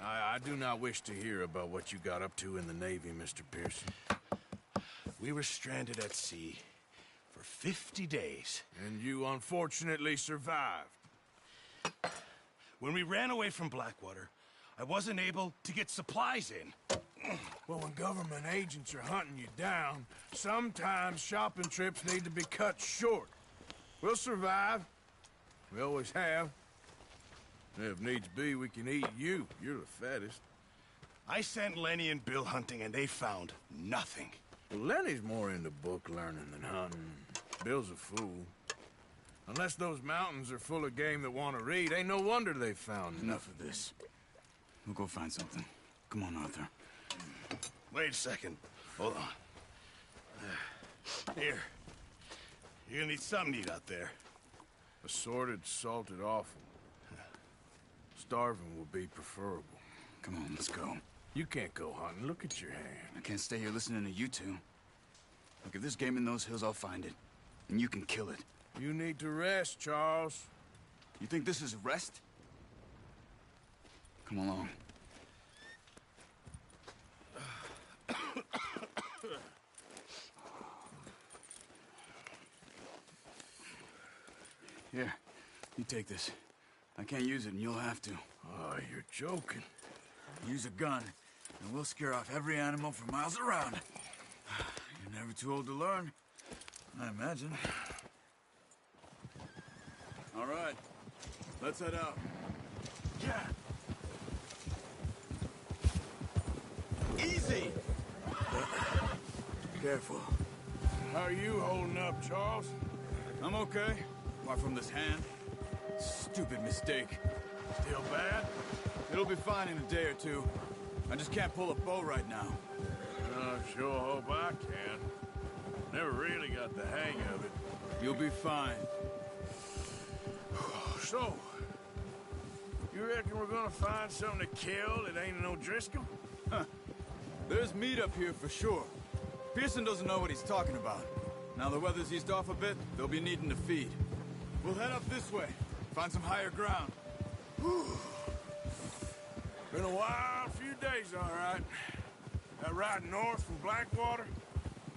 I do not wish to hear about what you got up to in the Navy, Mr. Pearson. We were stranded at sea for 50 days. And you unfortunately survived. When we ran away from Blackwater, I wasn't able to get supplies in. Well, when government agents are hunting you down, sometimes shopping trips need to be cut short. We'll survive. We always have. If needs be, we can eat you. You're the fattest. I sent Lenny and Bill hunting, and they found nothing. Well, Lenny's more into book learning than hunting. Bill's a fool. Unless those mountains are full of game that want to read, ain't no wonder they found Enough of this. We'll go find something. Come on, Arthur. Wait a second. Hold on. Here. You're gonna need something to eat out there. Assorted, salted offal. Starving will be preferable. Come on, let's go. You can't go hunting. Look at your hand. I can't stay here listening to you two. Look, if there's game in those hills, I'll find it. And you can kill it. You need to rest, Charles. You think this is rest? Come along. Here, you take this. I can't use it, and you'll have to. Oh, you're joking. Use a gun, and we'll scare off every animal for miles around. You're never too old to learn, I imagine. All right, let's head out. Yeah. Easy! Careful. How are you holding up, Charles? I'm okay, apart from this hand. Stupid mistake. Still bad? It'll be fine in a day or two. I just can't pull a bow right now. I sure hope I can. Never really got the hang of it. You'll be fine. So, you reckon we're gonna find something to kill that ain't no Driscoll? There's meat up here for sure. Pearson doesn't know what he's talking about. Now the weather's eased off a bit, they'll be needing to feed. We'll head up this way, find some higher ground. Been a wild few days, all right. That ride north from Blackwater,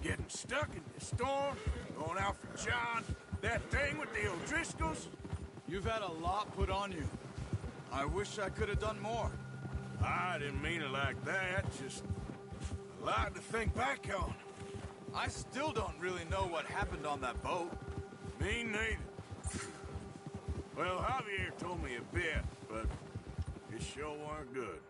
getting stuck in the storm, going out for John, that thing with the O'Driscolls. You've had a lot put on you. I wish I could have done more. I didn't mean it like that, just a lot to think back on. I still don't really know what happened on that boat. Me neither. Well, Javier told me a bit, but it sure weren't good.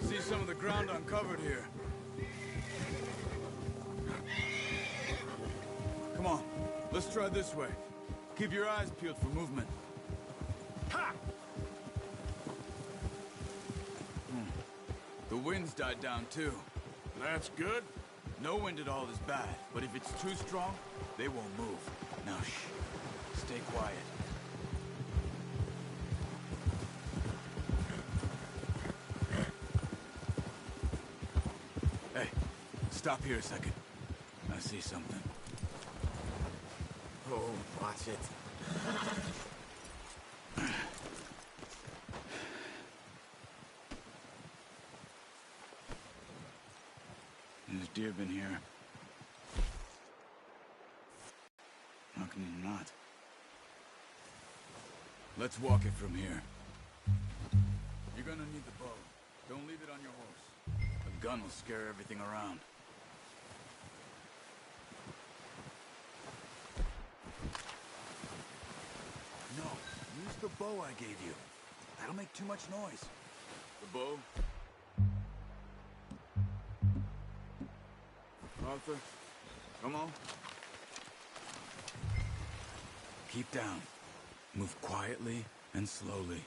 See some of the ground uncovered here. Come on, let's try this way. Keep your eyes peeled for movement. Ha! The wind's died down too. That's good. No wind at all is bad, but if it's too strong, they won't move. Now shh, stay quiet. Hey, stop here a second. I see something. Oh, watch it. There's deer been here. How can you not? Let's walk it from here. You're gonna need the bow. Don't leave it on your horse. A gun will scare everything around. No, use the bow I gave you. That'll make too much noise. The bow? Arthur, come on. Keep down. Move quietly and slowly.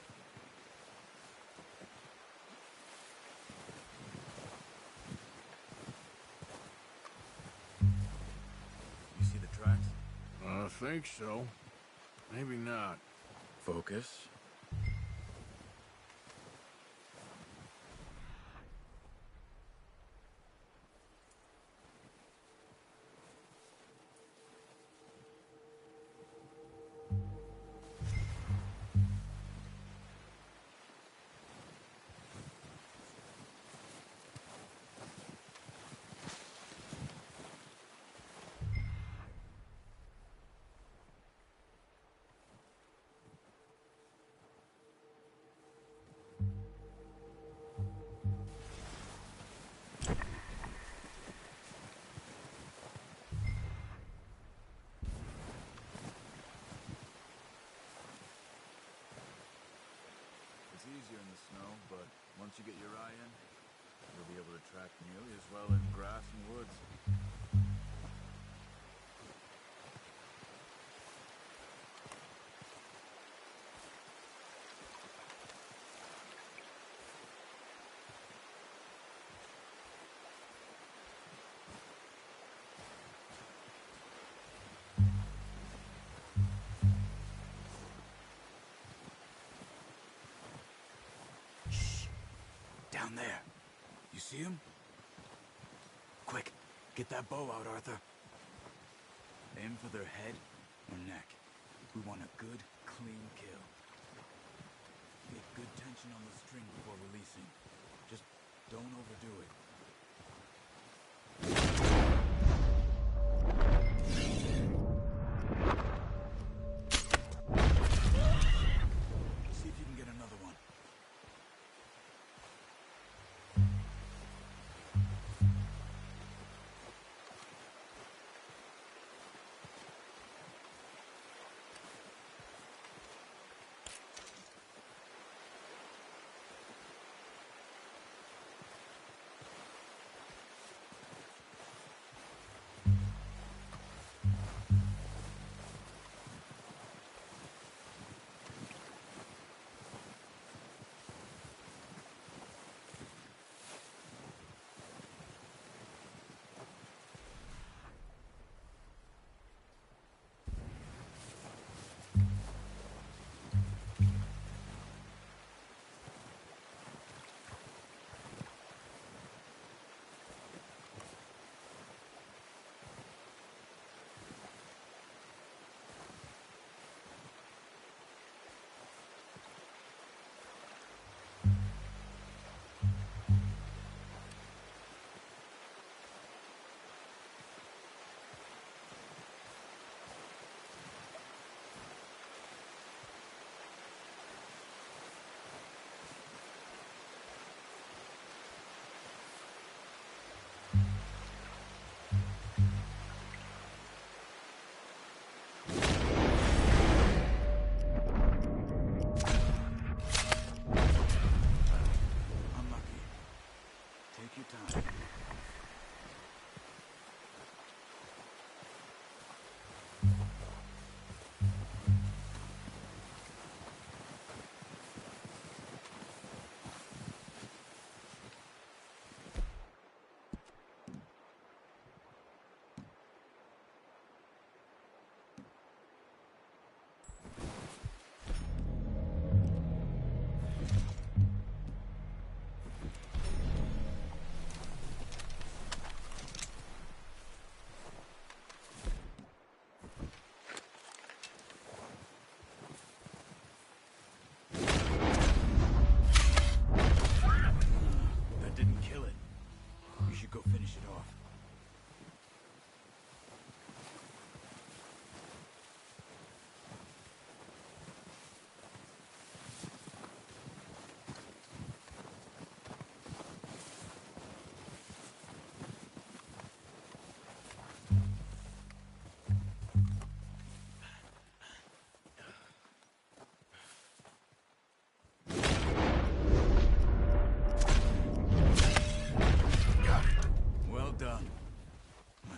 You see the tracks? I think so. Maybe not. Focus. It's easier in the snow, but once you get your eye in, you'll be able to track nearly as well in grass and woods. Down there. You see him? Quick, get that bow out, Arthur. Aim for their head or neck. We want a good, clean kill. Get good tension on the string before releasing. Just don't overdo it. See if you can get another one.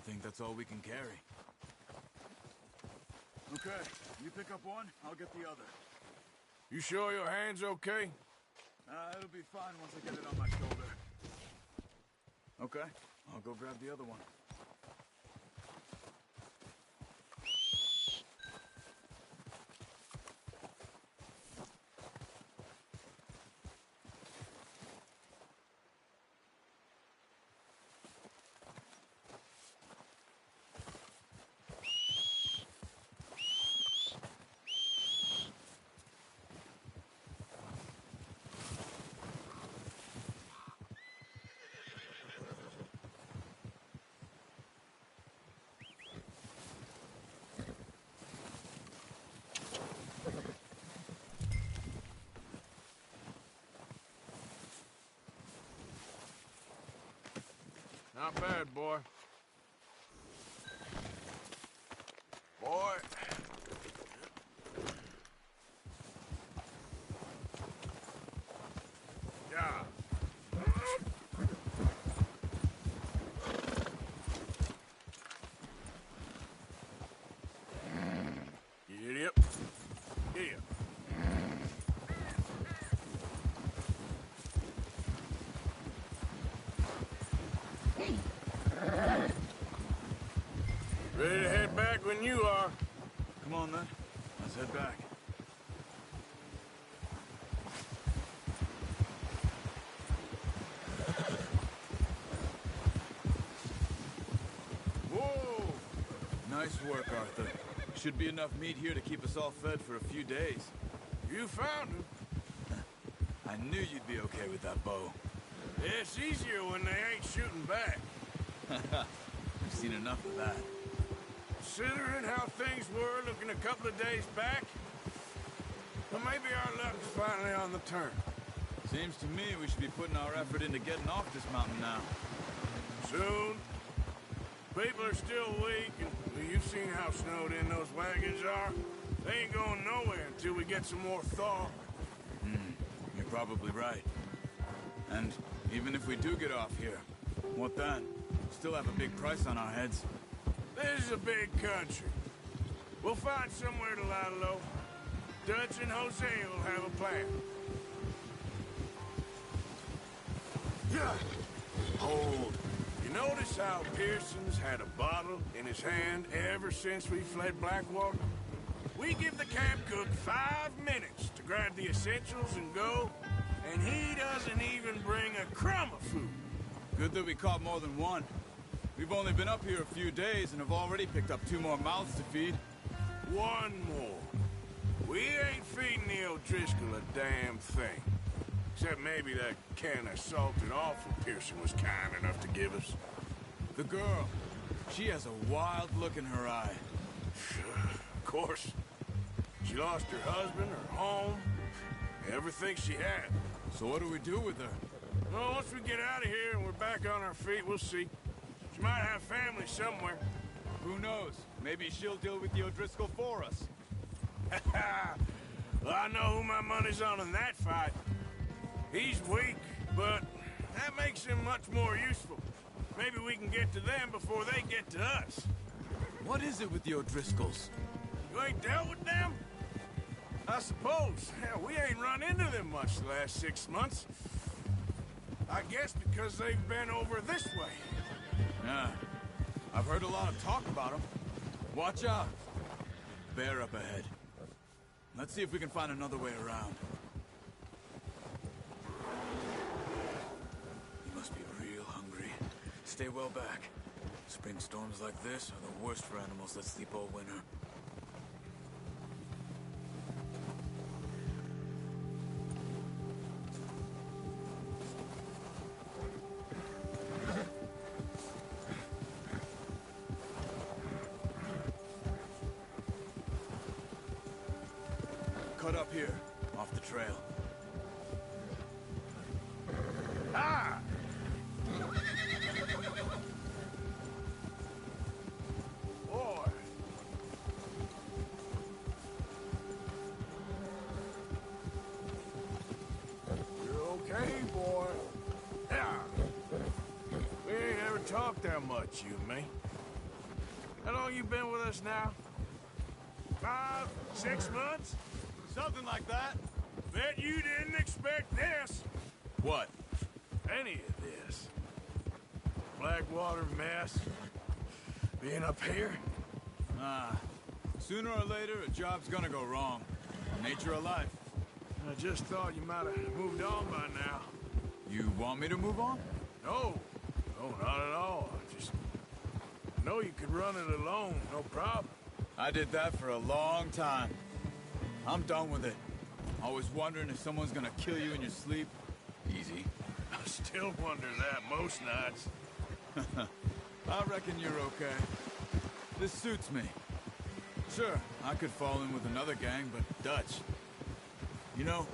think that's all we can carry. Okay, you pick up one, I'll get the other. You sure your hand's okay? It'll be fine once I get it on my shoulder. Okay, I'll go grab the other one. Not bad, boy. Boy. Yeah. Get up. Get up. Ready to head back when you are. Come on, then. Let's head back. Whoa! Nice work, Arthur. Should be enough meat here to keep us all fed for a few days. You found him. I knew you'd be okay with that bow. It's easier when they ain't shooting back. I've seen enough of that. Considering how things were looking a couple of days back, well, maybe our luck's finally on the turn. Seems to me we should be putting our effort into getting off this mountain now. Soon. People are still weak, and well, you've seen how snowed in those wagons are. They ain't going nowhere until we get some more thaw. You're probably right. And even if we do get off here, what then? Still have a big price on our heads. This is a big country. We'll find somewhere to lie low. Dutch and Jose will have a plan. Yeah. Hold. You notice how Pearson's had a bottle in his hand ever since we fled Blackwater? We give the camp cook 5 minutes to grab the essentials and go, and he doesn't even bring a crumb of food. Good that we caught more than one. We've only been up here a few days and have already picked up 2 more mouths to feed. One more. We ain't feeding the O'Driscoll a damn thing. Except maybe that can of salted offal Pearson was kind enough to give us. The girl, she has a wild look in her eye. Of course. She lost her husband, her home, everything she had. So what do we do with her? Well, once we get out of here and we're back on our feet, we'll see. She might have family somewhere. Who knows? Maybe she'll deal with the O'Driscoll for us. Well, I know who my money's on in that fight. He's weak, but that makes him much more useful. Maybe we can get to them before they get to us. What is it with the O'Driscolls? You ain't dealt with them? I suppose. Hell, we ain't run into them much the last 6 months. I guess because they've been over this way. Yeah. I've heard a lot of talk about them. Watch out. Bear up ahead. Let's see if we can find another way around. You must be real hungry. Stay well back. Spring storms like this are the worst for animals that sleep all winter. Cut up here, off the trail. Ah! Boy. You're okay, boy. Yeah. We ain't ever talked that much, you and me. How long you been with us now? 5, 6 months? Something like that. Bet you didn't expect this. What? Any of this. Blackwater mess. Being up here. Sooner or later, a job's gonna go wrong. Nature of life. I just thought you might have moved on by now. You want me to move on? No. No, not at all. I just know you could run it alone, no problem. I did that for a long time. I'm done with it. Always wondering if someone's gonna kill you in your sleep. Easy. I still wonder that most nights. I reckon you're okay. This suits me. Sure, I could fall in with another gang, but Dutch... You know,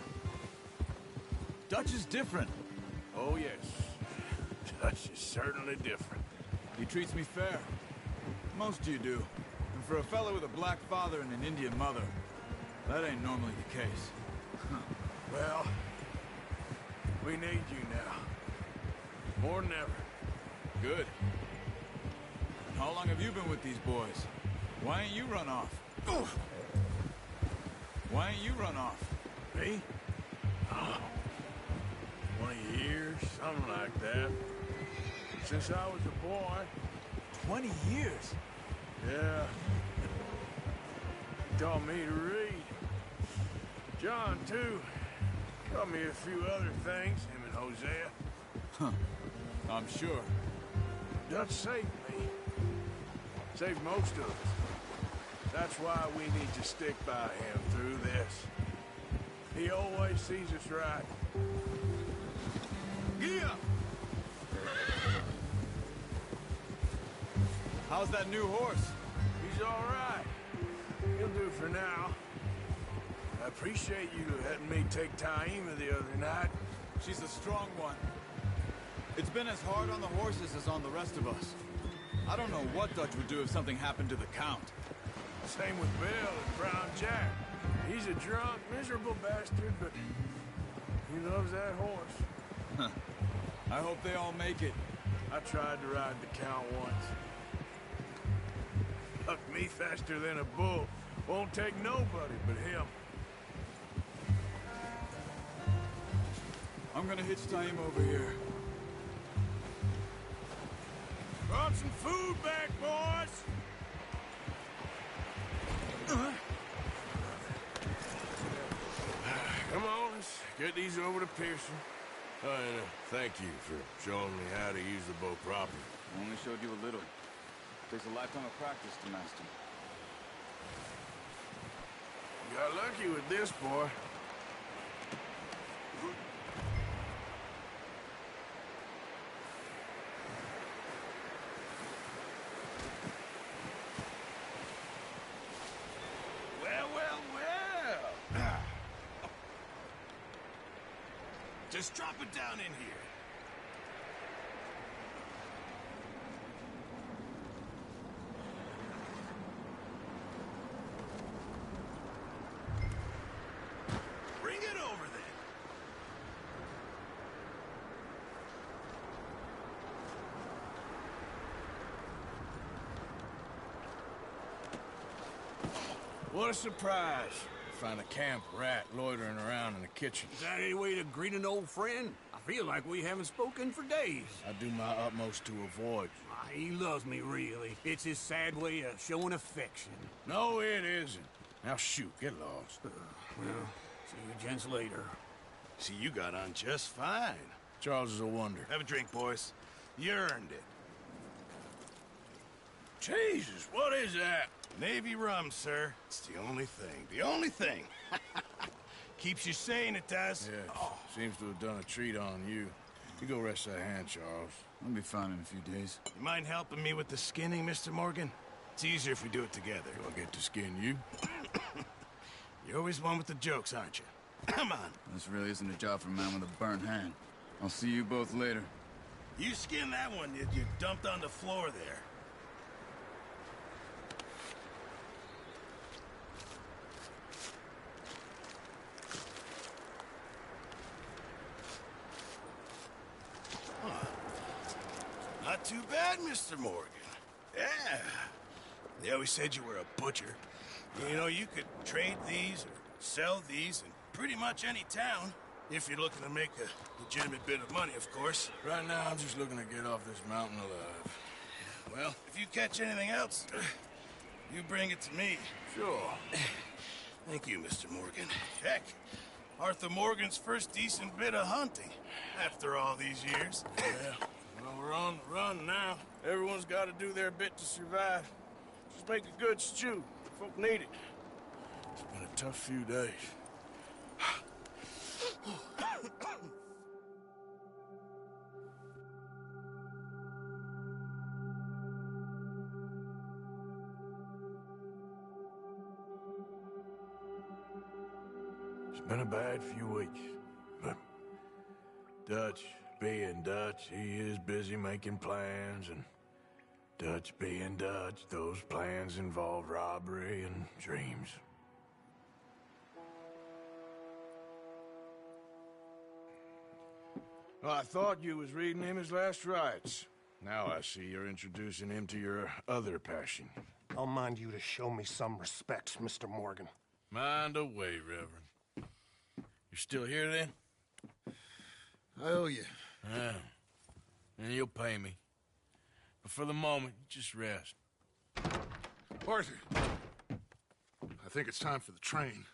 Dutch is different. Oh, yes. Dutch is certainly different. He treats me fair. Most of you do. And for a fella with a black father and an Indian mother, that ain't normally the case. Well, we need you now. More than ever. Good. And how long have you been with these boys? Why ain't you run off? Why ain't you run off? Me? Oh, 20 years, something like that. Since I was a boy. 20 years? Yeah. He taught me to read. John, too. Taught me a few other things, him and Hosea. I'm sure. Dutch saved me. Saved most of us. That's why we need to stick by him through this. He always sees us right. Gia! How's that new horse? He's all right. He'll do for now. I appreciate you letting me take Taima the other night. She's a strong one. It's been as hard on the horses as on the rest of us. I don't know what Dutch would do if something happened to the Count. Same with Bill and Brown Jack. He's a drunk, miserable bastard, but he loves that horse. I hope they all make it. I tried to ride the Count once. Bucked me faster than a bull. Won't take nobody but him. I'm gonna hitch Taim over here. Brought some food back, boys! Come on, let's get these over to Pearson. And thank you for showing me how to use the bow properly. I only showed you a little. Takes a lifetime of practice to master. You got lucky with this, boy. Well, well, well. Just drop it down in here. Bring it over then. What a surprise. Find a camp rat loitering around in the kitchen. Is that any way to greet an old friend? I feel like we haven't spoken for days. I do my utmost to avoid you. He loves me, really. It's his sad way of showing affection. No, it isn't. Now shoot, get lost. Well, see you gents later. See, you got on just fine. Charles is a wonder. Have a drink, boys. You earned it. Jesus, what is that? Navy rum, sir. It's the only thing. The only thing. Keeps you sane, it does. Yeah, seems to have done a treat on you. You go rest that hand, Charles. I'll be fine in a few days. You mind helping me with the skinning, Mr. Morgan? It's easier if we do it together. Do I get to skin you? You're always one with the jokes, aren't you? Come on. This really isn't a job for a man with a burnt hand. I'll see you both later. You skin that one you dumped on the floor there. Not too bad, Mr. Morgan. Yeah. They always said you were a butcher. You know, you could trade these or sell these in pretty much any town. If you're looking to make a legitimate bit of money, of course. Right now, I'm just looking to get off this mountain alive. Well, if you catch anything else, you bring it to me. Sure. Thank you, Mr. Morgan. Heck, Arthur Morgan's first decent bit of hunting after all these years. Yeah, well, we're on the run now. Everyone's got to do their bit to survive. Just make a good stew. Folk need it. It's been a tough few days. It's been a bad few weeks, but Dutch being Dutch, he is busy making plans, and Dutch being Dutch, those plans involve robbery and dreams. Well, I thought you was reading him his last rites. Now I see you're introducing him to your other passion. I'll mind you to show me some respect, Mr. Morgan. Mind away, Reverend. You're still here, then? I owe you. Yeah. And you'll pay me. But for the moment, just rest. Arthur, I think it's time for the train.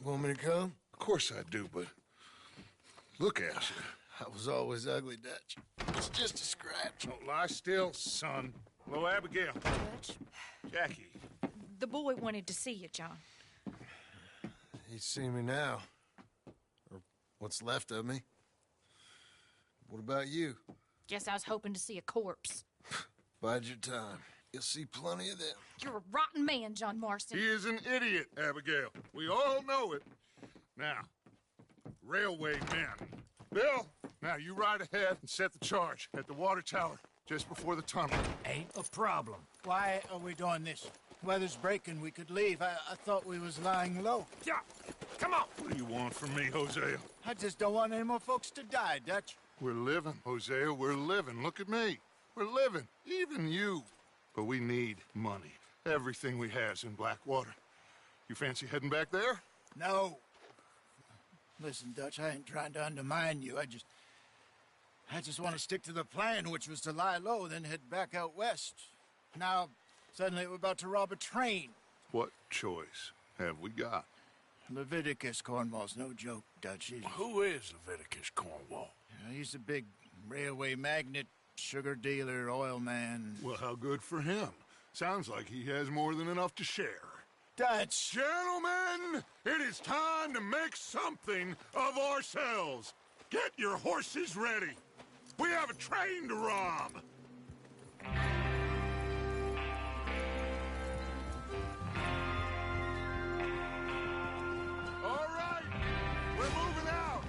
Want me to come? Of course I do, but look at you. I was always ugly, Dutch. It's just a scratch. Don't lie still, son. Hello, Abigail. Dutch, Jackie. the boy wanted to see you, John. He's seen me now. Or what's left of me. What about you? Guess I was hoping to see a corpse. Bide your time. You'll see plenty of them. You're a rotten man, John Marston. He is an idiot, Abigail. We all know it. Now, railway men. Bill, now you ride ahead and set the charge at the water tower just before the tunnel. Ain't a problem. Why are we doing this? Weather's breaking. We could leave. I thought we was lying low. Yeah, come on. What do you want from me, Hosea? I just don't want any more folks to die, Dutch. We're living, Hosea. We're living. Look at me. We're living. Even you. But we need money. Everything we has in Blackwater. You fancy heading back there? No. Listen, Dutch, I ain't trying to undermine you. I just want to stick to the plan, which was to lie low, then head back out west. Now, suddenly we're about to rob a train. What choice have we got? Leviticus Cornwall's no joke, Dutch. Who is Leviticus Cornwall? He's a big railway magnate, sugar dealer, oil man. Well, how good for him. Sounds like he has more than enough to share. Dutch! Gentlemen, it is time to make something of ourselves. Get your horses ready. We have a train to rob. All right, we're moving out.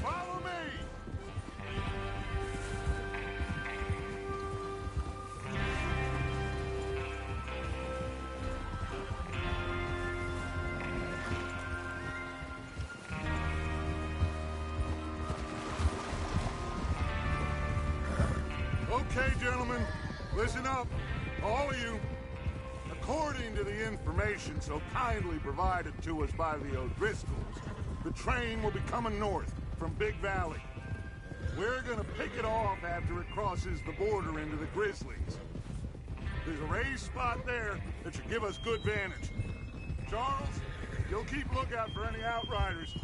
Follow me. Okay, gentlemen, listen up, all of you. According to the information so kindly provided to us by the O'Driscolls, the train will be coming north from Big Valley. We're gonna pick it off after it crosses the border into the Grizzlies. There's a raised spot there that should give us good vantage. Charles, you'll keep lookout for any outriders.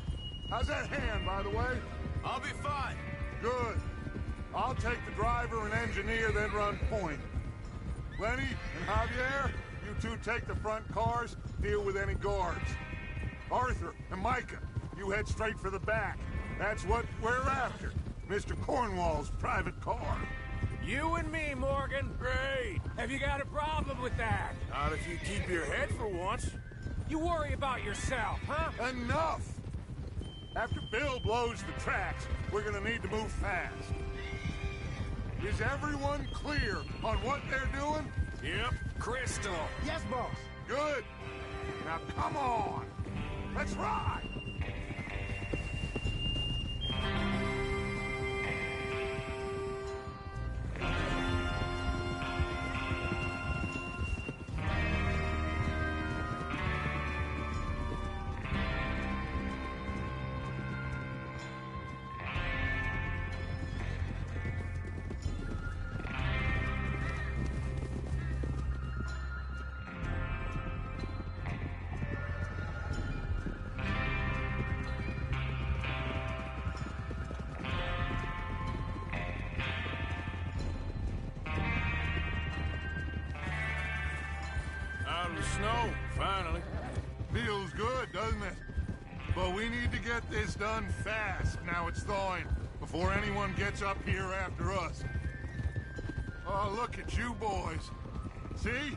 How's that hand, by the way? I'll be fine. Good. I'll take the driver and engineer, then run point. Lenny and Javier, you two take the front cars, deal with any guards. Arthur and Micah, you head straight for the back. That's what we're after. Mr. Cornwall's private car. You and me, Morgan. Great! Have you got a problem with that? Not if you keep your head for once. You worry about yourself, huh? Enough! After Bill blows the tracks, we're gonna need to move fast. Is everyone clear on what they're doing? Yep. Crystal. Yes, boss. Good. Now come on. Let's ride. the snow, finally. Feels good, doesn't it? But we need to get this done fast, now it's thawing, before anyone gets up here after us. Oh, look at you boys. See?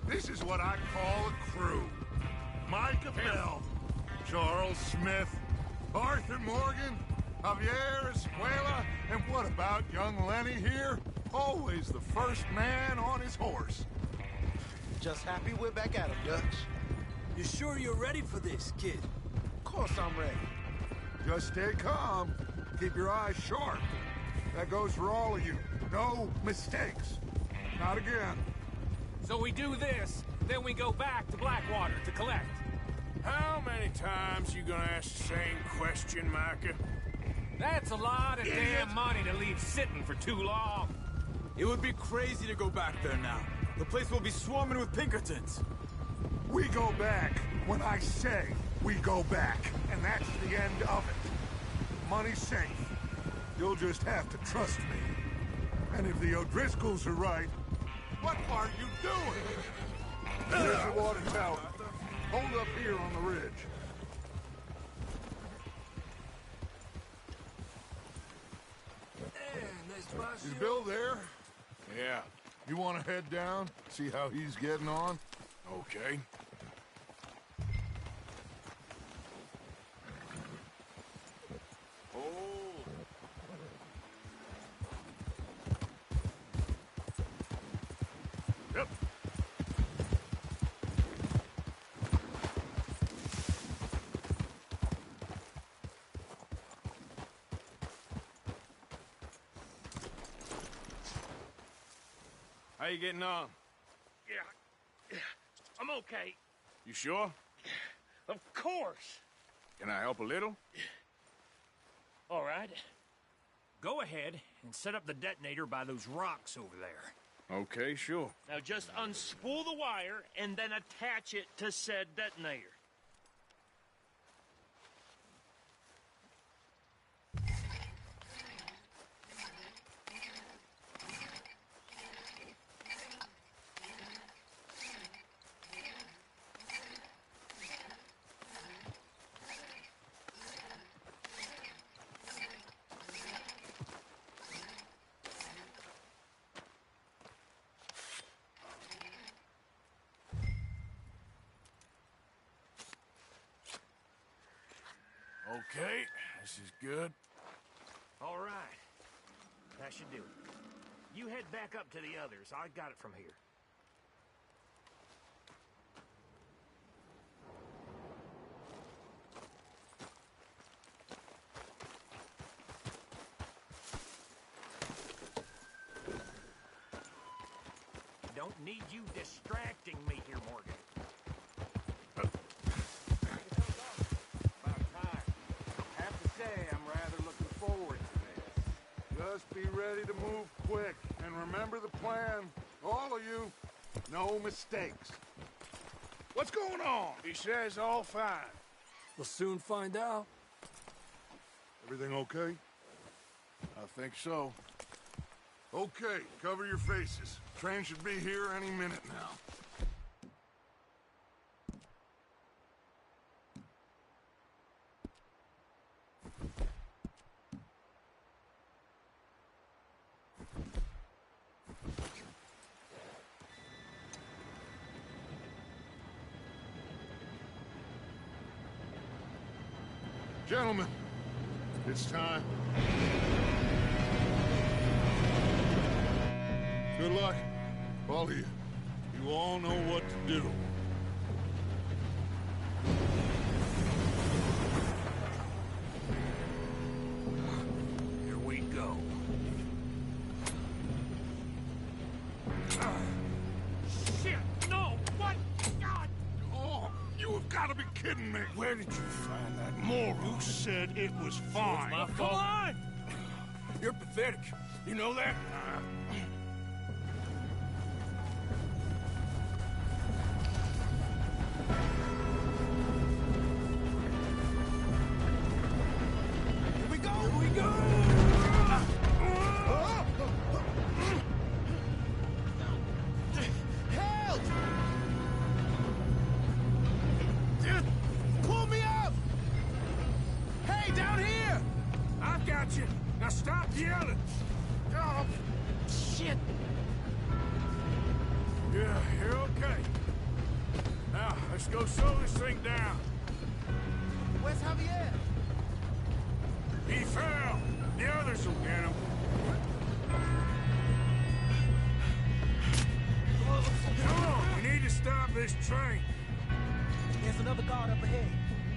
This is what I call a crew. Micah Bell, Charles Smith, Arthur Morgan, Javier Escuela, and what about young Lenny here? Always the first man on his horse. Just happy we're back at him, Dutch. You sure you're ready for this, kid? Of course I'm ready. Just stay calm. Keep your eyes sharp. That goes for all of you. No mistakes. Not again. So we do this, then we go back to Blackwater to collect. How many times you gonna ask the same question, Micah? That's a lot of damn money to leave sitting for too long. It would be crazy to go back there now. The place will be swarming with Pinkertons. We go back when I say we go back, and that's the end of it. Money's safe. You'll just have to trust me. And if the O'Driscolls are right, what are you doing? There's the water tower. Hold up here on the ridge. Is Bill there? Yeah. You want to head down, see how he's getting on? Okay. Yep. How you getting on? Yeah, I'm okay. You sure? Of course. Can I help a little? All right. Go ahead and set up the detonator by those rocks over there. Okay, sure. Now just unspool the wire and then attach it to said detonator. Okay, this is good. All right. That should do it. You head back up to the others. I got it from here. Don't need you distracting me here, Morgan. Just be ready to move quick, and remember the plan. All of you, no mistakes. What's going on? He says all fine. We'll soon find out. Everything okay? I think so. Okay, cover your faces. Train should be here any minute now. Gentlemen, it's time. Good luck, all of you. You all know what to do. Here we go. Shit! No! What? God! Oh, you have got to be kidding me. Where did you find that moron? You said it was fine. My fault. Come on! You're pathetic. You know that? Here we go! Here we go! Help! Let's go slow this thing down. Where's Javier? He fell. The others will get him. Come on, we need to stop this train. There's another guard up ahead.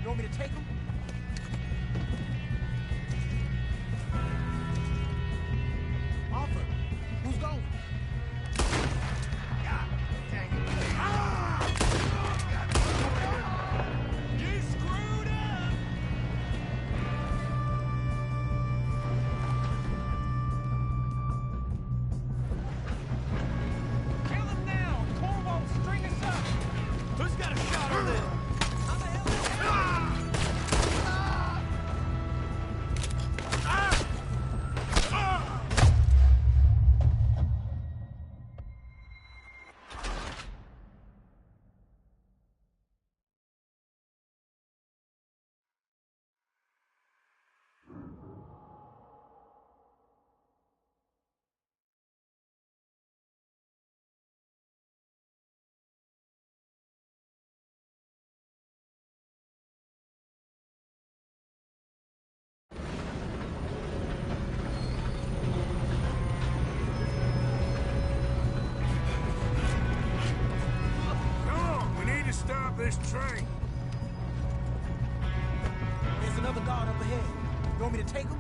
You want me to take him? Arthur, who's going? God dang it. You screwed up! Kill him now! Cole won't string us up! Who's got a shot on this? Stop this train. There's another guard up ahead. You want me to take him?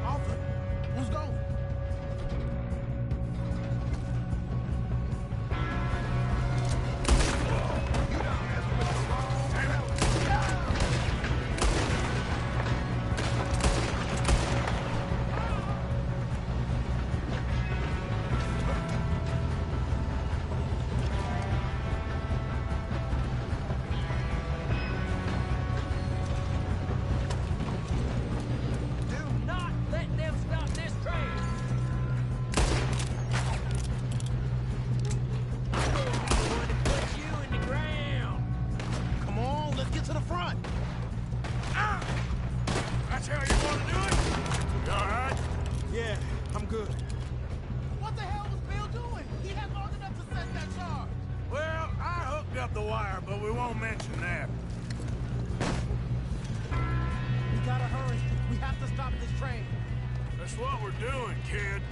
Arthur, who's going? Up the wire, but we won't mention that. We gotta hurry. We have to stop this train. That's what we're doing, kid.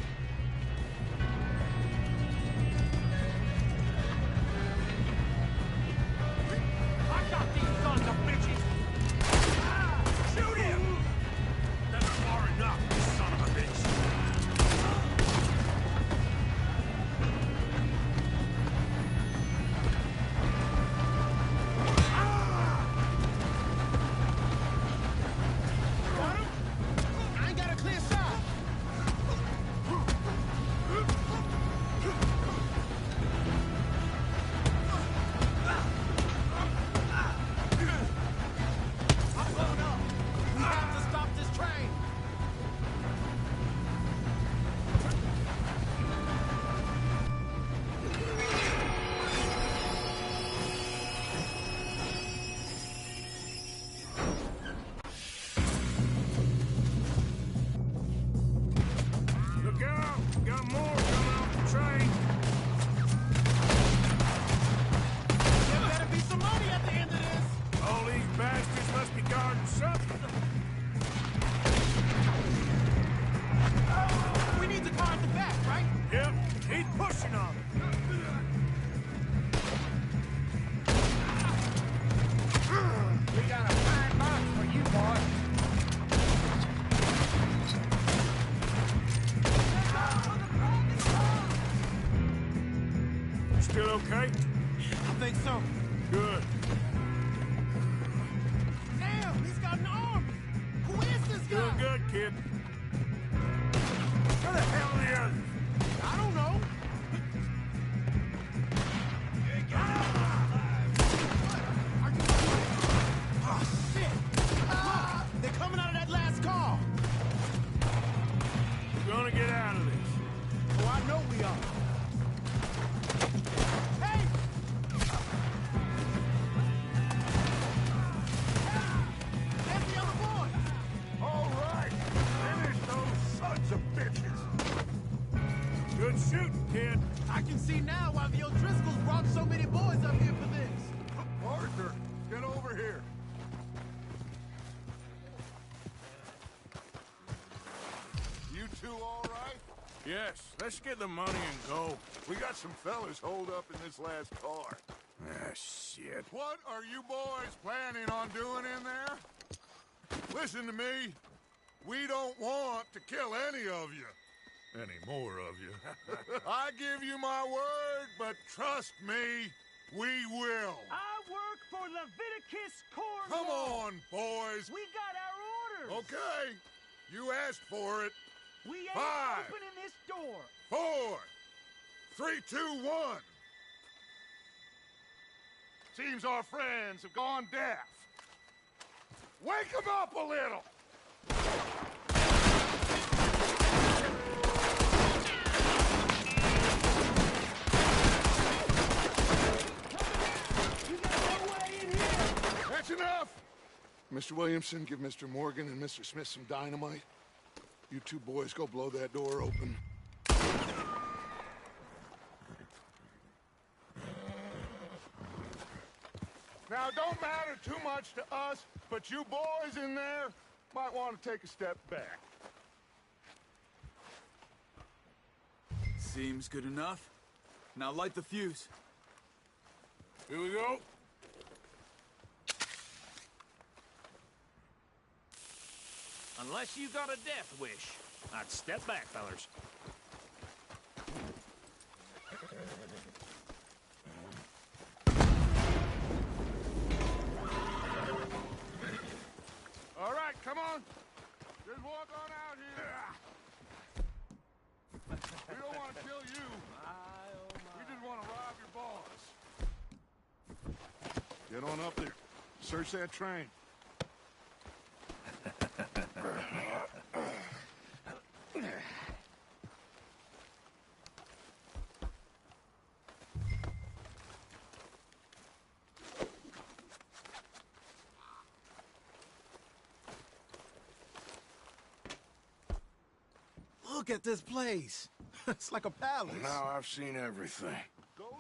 I got these sons of bitches! Shoot him! That's far enough, you son of a bitch! Still okay? I think so. Good. Damn, he's got an arm! Who is this guy? Doing good, kid. Where the hell are the others? I don't know. Oh, shit! They're coming out of that last car! We're gonna get out of this. Oh, I know we are. Hey! There's the other boy! All right. shooting, kid. I can see now why the O'Driscolls brought so many boys up here for this. Arthur, get over here. You two all right? Yes, let's get the money and go. We got some fellas holed up in this last car. Ah, shit. What are you boys planning on doing in there? Listen to me. We don't want to kill any of you. Any more of you. I give you my word, but trust me, we will. I work for Leviticus Corps. Come on, boys. We got our orders. Okay. You asked for it. We ain't 5, opening this door. 4, 3, 2, 1. Seems our friends have gone deaf. Wake them up a little. That's enough! Mr. Williamson, give Mr. Morgan and Mr. Smith some dynamite. You two boys go blow that door open. Now, don't matter too much to us, but you boys in there might want to take a step back. Seems good enough. Now light the fuse. Here we go. Unless you got a death wish, I'd step back, fellers. All right, come on. Just walk on out here. We don't want to kill you. We just want to rob your boss. Get on up there. Search that train. Look at this place. It's like a palace. Now I've seen everything.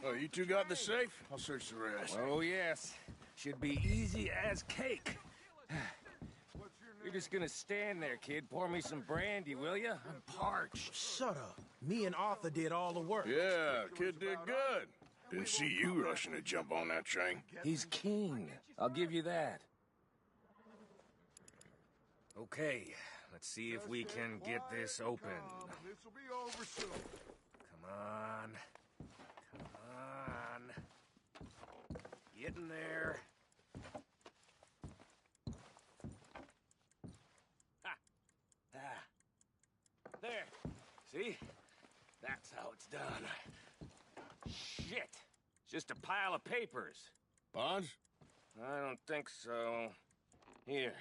Oh, you two got the safe? I'll search the rest. Oh, yes. Should be easy as cake. You're just gonna stand there, kid. Pour me some brandy, will you? I'm parched. Shut up. Me and Arthur did all the work. Yeah, kid did good. Didn't see you rushing to jump on that train. He's king. I'll give you that. Okay, let's see if we can get this open. This'll be over soon. Come on. Come on. Get in there. Ha! Ah. There. See? That's how it's done. Shit. It's just a pile of papers. Bonds? I don't think so. Here.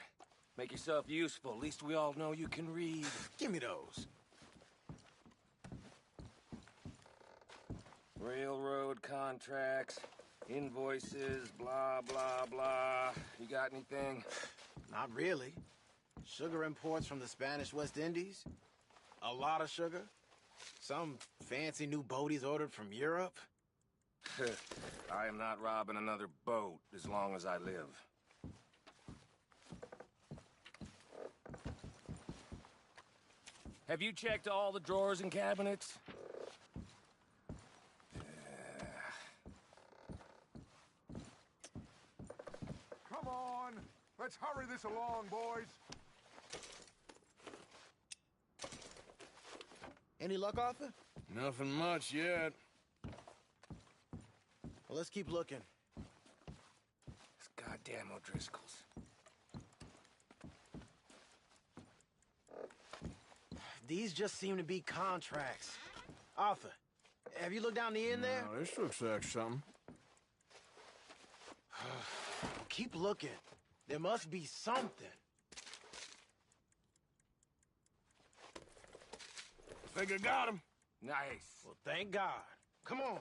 Make yourself useful. At least we all know you can read. Give me those. Railroad contracts, invoices, blah, blah, blah. You got anything? Not really. Sugar imports from the Spanish West Indies. A lot of sugar. Some fancy new boat he's ordered from Europe. I am not robbing another boat as long as I live. Have you checked all the drawers and cabinets? Come on. Let's hurry this along, boys. Any luck, Arthur? Nothing much yet. Well, let's keep looking. It's goddamn O'Driscolls. These just seem to be contracts. Arthur, have you looked down the end there? No, this looks like something. Keep looking. There must be something. Think I got him. Nice. Well, thank God. Come on.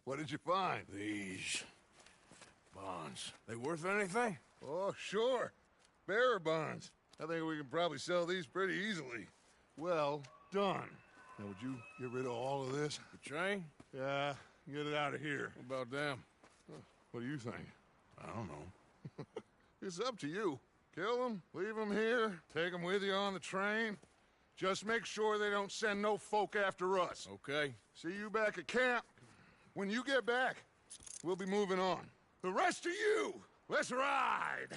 What did you find? These bonds. They worth anything? Oh, sure. Bearer bonds. I think we can probably sell these pretty easily. Well done. Now, would you get rid of all of this? The train? Yeah, get it out of here. What about them? What do you think? I don't know. It's up to you. Kill them, leave them here, take them with you on the train. Just make sure they don't send no folk after us. Okay. See you back at camp. When you get back, we'll be moving on. The rest of you, let's ride!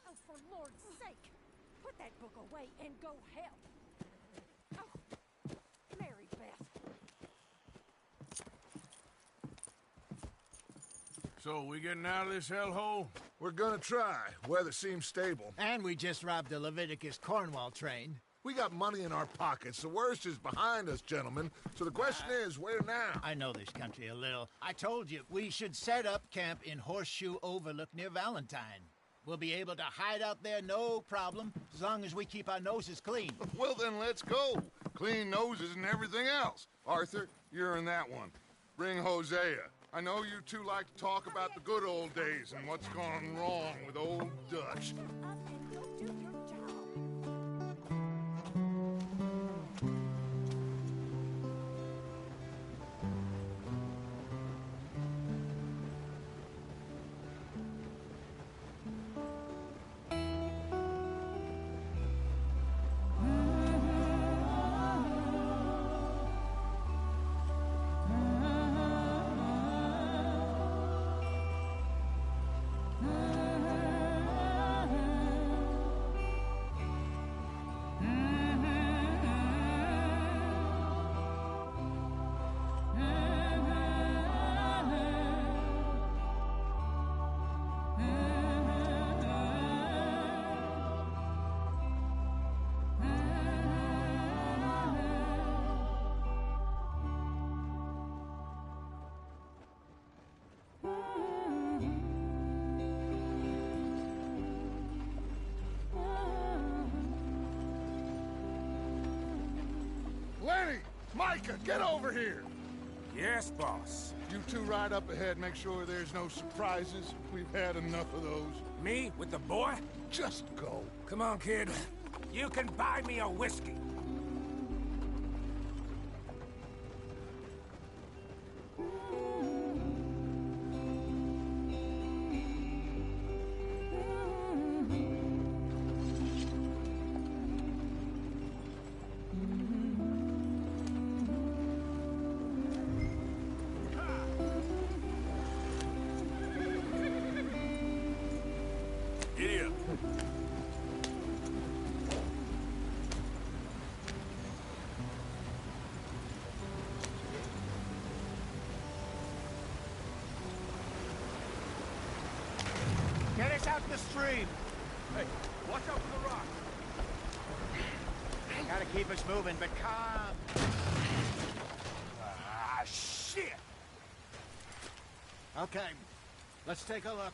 Oh, for Lord's sake, put that book away and go help. Oh, Mary Beth. So, we getting out of this hellhole? We're gonna try. Weather seems stable. And we just robbed the Leviticus Cornwall train. We got money in our pockets. The worst is behind us, gentlemen. So the question is, where now? I know this country a little. I told you, we should set up camp in Horseshoe Overlook near Valentine. We'll be able to hide out there, no problem, as long as we keep our noses clean. Well, then let's go. Clean noses and everything else. Arthur, you're in that one. Bring Hosea. I know you two like to talk about the good old days and what's gone wrong with old Dutch. Lenny! Micah, get over here! Yes, boss. You two ride up ahead, make sure there's no surprises. We've had enough of those. Me with the boy? Just go. Come on, kid. You can buy me a whiskey. him. Get us out in the stream. Hey, watch out for the rock. Gotta keep us moving, but calm. Ah, shit! Okay, let's take a look.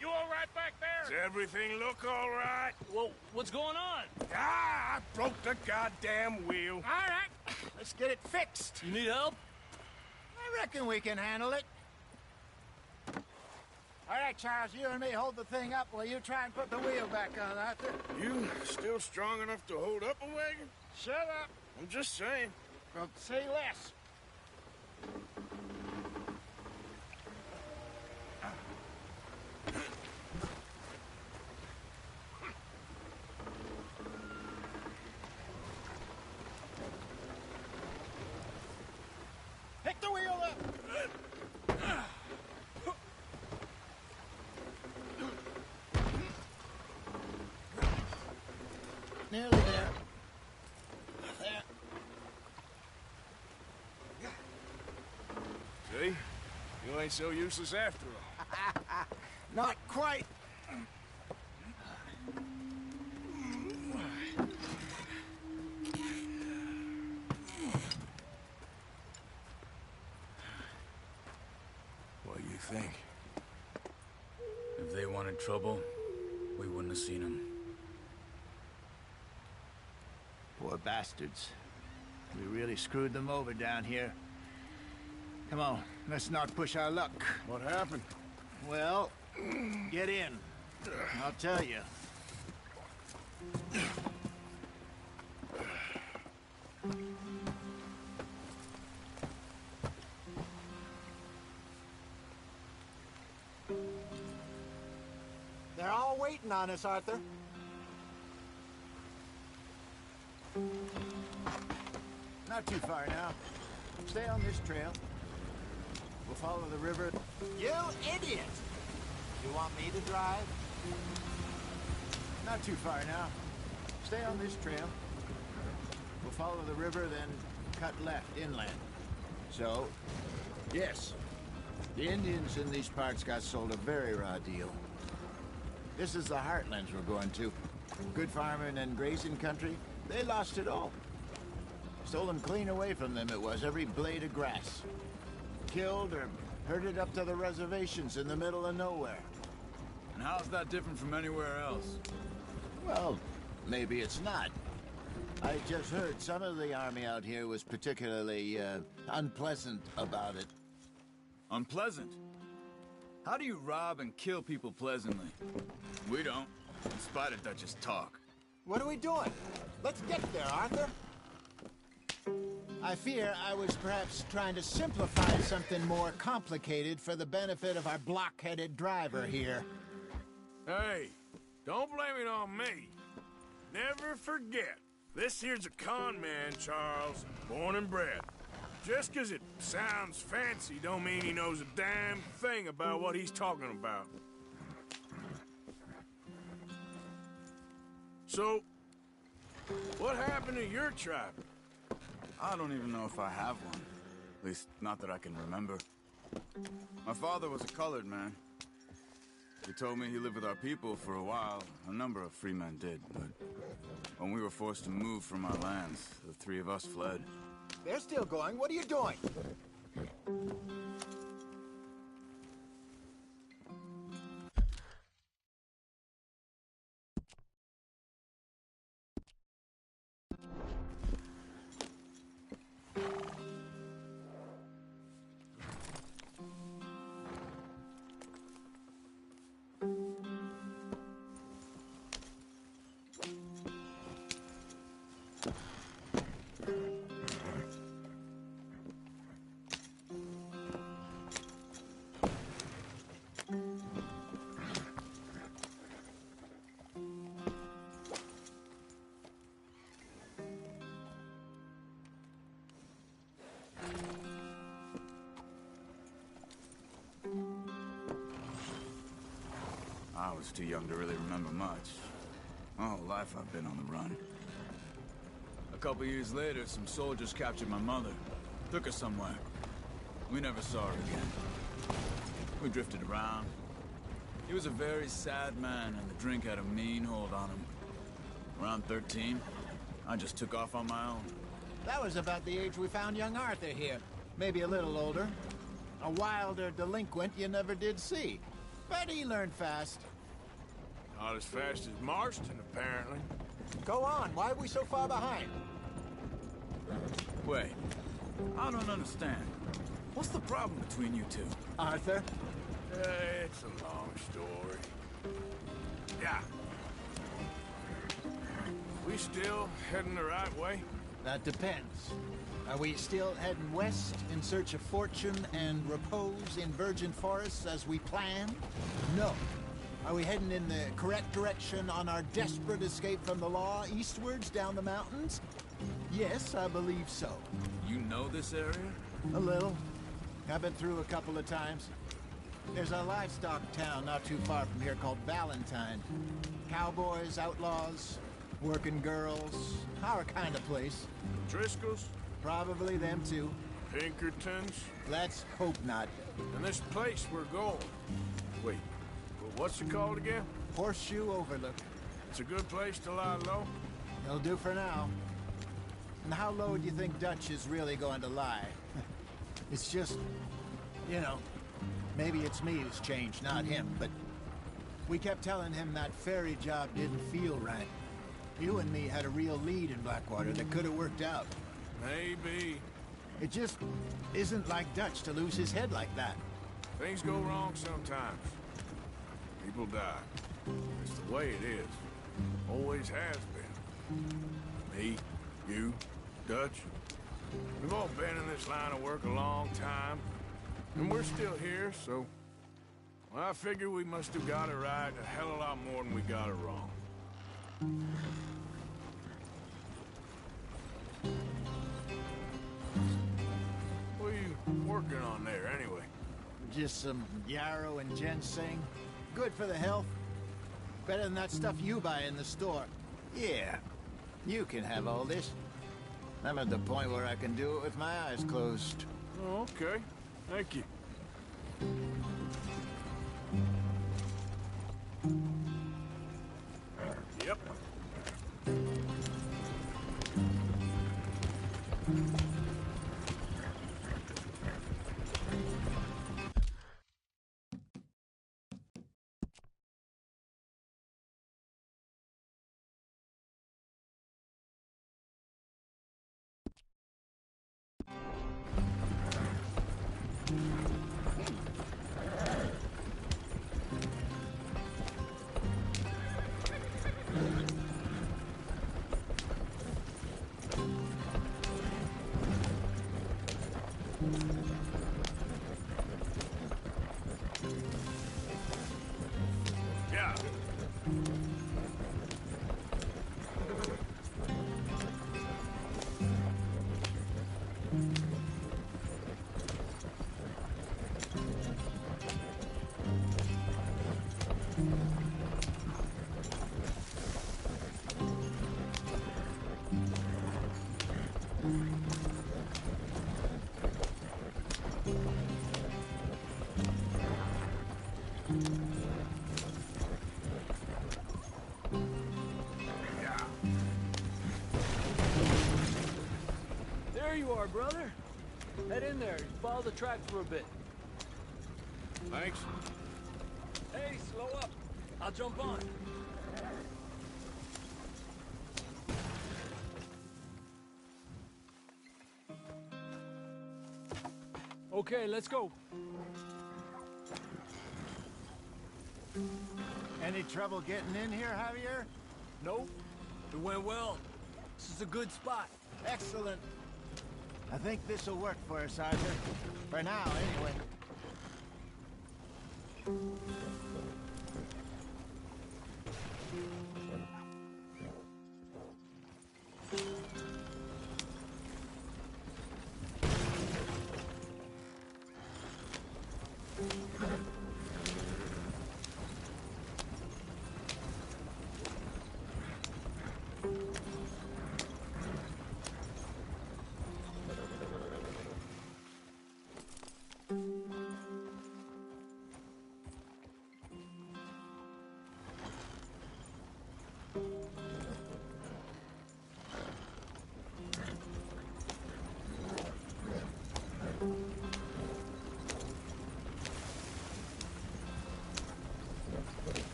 You all right back there? Does everything look all right? Well, what's going on? Ah, I broke the goddamn wheel. All right, let's get it fixed. You need help? I reckon we can handle it. All right, Charles, you and me hold the thing up while you try and put the wheel back on, Arthur. You still strong enough to hold up a wagon? Shut up. I'm just saying. Well, say less. Pick the wheel up. Nearly there. There. See? You ain't so useless after all. Not quite. What do you think? If they wanted trouble, we wouldn't have seen them. Poor bastards. We really screwed them over down here. Come on, let's not push our luck. What happened? Well, get in. I'll tell you. They're all waiting on us, Arthur. Not too far now. Stay on this trail. We'll follow the river. You idiot! You want me to drive? Not too far now. Stay on this trail. We'll follow the river, then cut left inland. So, yes, the Indians in these parts got sold a very raw deal. This is the heartlands we're going to. Good farming and grazing country. They lost it all. Stolen clean away from them it was, every blade of grass. Killed or herded up to the reservations in the middle of nowhere. And how's that different from anywhere else? Well, maybe it's not. I just heard some of the army out here was particularly, unpleasant about it. Unpleasant? How do you rob and kill people pleasantly? We don't, in spite of Dutch's talk. What are we doing? Let's get there, Arthur. I fear I was perhaps trying to simplify something more complicated for the benefit of our block-headed driver here. Hey, don't blame it on me. Never forget, this here's a con man, Charles, born and bred. Just 'cause it sounds fancy don't mean he knows a damn thing about what he's talking about. So, what happened to your tribe? I don't even know if I have one. At least, not that I can remember. My father was a colored man. He told me he lived with our people for a while. A number of free men did, but when we were forced to move from our lands, the three of us fled. They're still going. What are you doing? I was too young to really remember much. My whole life I've been on the run. A couple years later, some soldiers captured my mother. Took her somewhere. We never saw her again. We drifted around. He was a very sad man, and the drink had a mean hold on him. Around 13, I just took off on my own. That was about the age we found young Arthur here. Maybe a little older. A wilder delinquent you never did see. But he learned fast. Not as fast as Marston, apparently. Go on, why are we so far behind? Wait, I don't understand. What's the problem between you two? Arthur? It's a long story. Yeah. We still heading the right way? That depends. Are we still heading west in search of fortune and repose in virgin forests as we planned? No. Are we heading in the correct direction on our desperate escape from the law eastwards down the mountains? Yes, I believe so. You know this area? A little. I've been through a couple of times. There's a livestock town not too far from here called Valentine. Cowboys, outlaws, working girls, our kind of place. Driscolls? Probably them too. Pinkertons? Let's hope not. And this place we're going. Wait, what's it called again? Horseshoe Overlook. It's a good place to lie low? It'll do for now. And how low do you think Dutch is really going to lie? It's just, you know, maybe it's me who's changed, not him, but we kept telling him that ferry job didn't feel right. You and me had a real lead in Blackwater that could have worked out. Maybe. It just isn't like Dutch to lose his head like that. Things go wrong sometimes. People die. It's the way it is. Always has been. Me, you, Dutch. We've all been in this line of work a long time. And we're still here, so... Well, I figure we must have got it right a hell of a lot more than we got it wrong. What are you working on there, anyway? Just some yarrow and ginseng. Good for the health. Better than that stuff you buy in the store. Yeah, you can have all this. I'm at the point where I can do it with my eyes closed. Oh, okay. Thank you. Yep. Yeah. There you are, brother. Head in there. Follow the track for a bit. Thanks. Hey, slow up. I'll jump on. Okay, let's go. Any trouble getting in here, Javier? Nope. It went well. This is a good spot. Excellent. I think this'll work for us, Arthur. For now, anyway.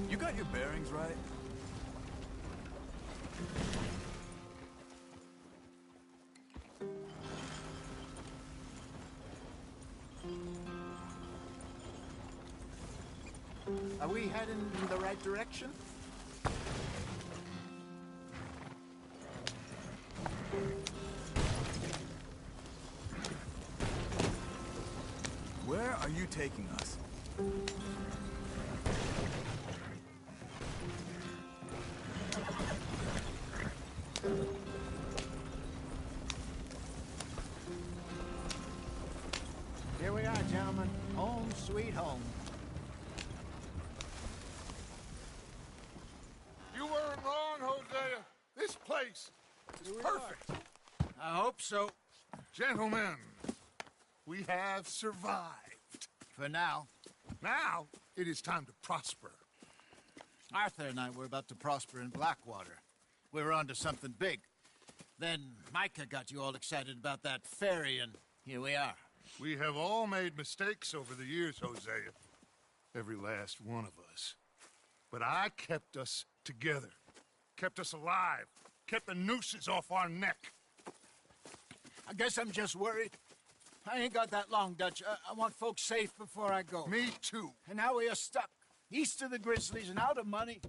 You got your bearings right? Are we heading in the right direction? Where are you taking us? Here we are, gentlemen. Home sweet home. You weren't wrong, Hosea. This place is perfect. I hope so. Gentlemen, we have survived. For now. Now, it is time to prosper. Arthur and I were about to prosper in Blackwater. We were onto something big. Then Micah got you all excited about that ferry, and here we are. We have all made mistakes over the years, Hosea. Every last one of us. But I kept us together. Kept us alive. Kept the nooses off our neck. I guess I'm just worried. I ain't got that long, Dutch. I want folks safe before I go. Me too. And now we are stuck. East of the Grizzlies and out of money.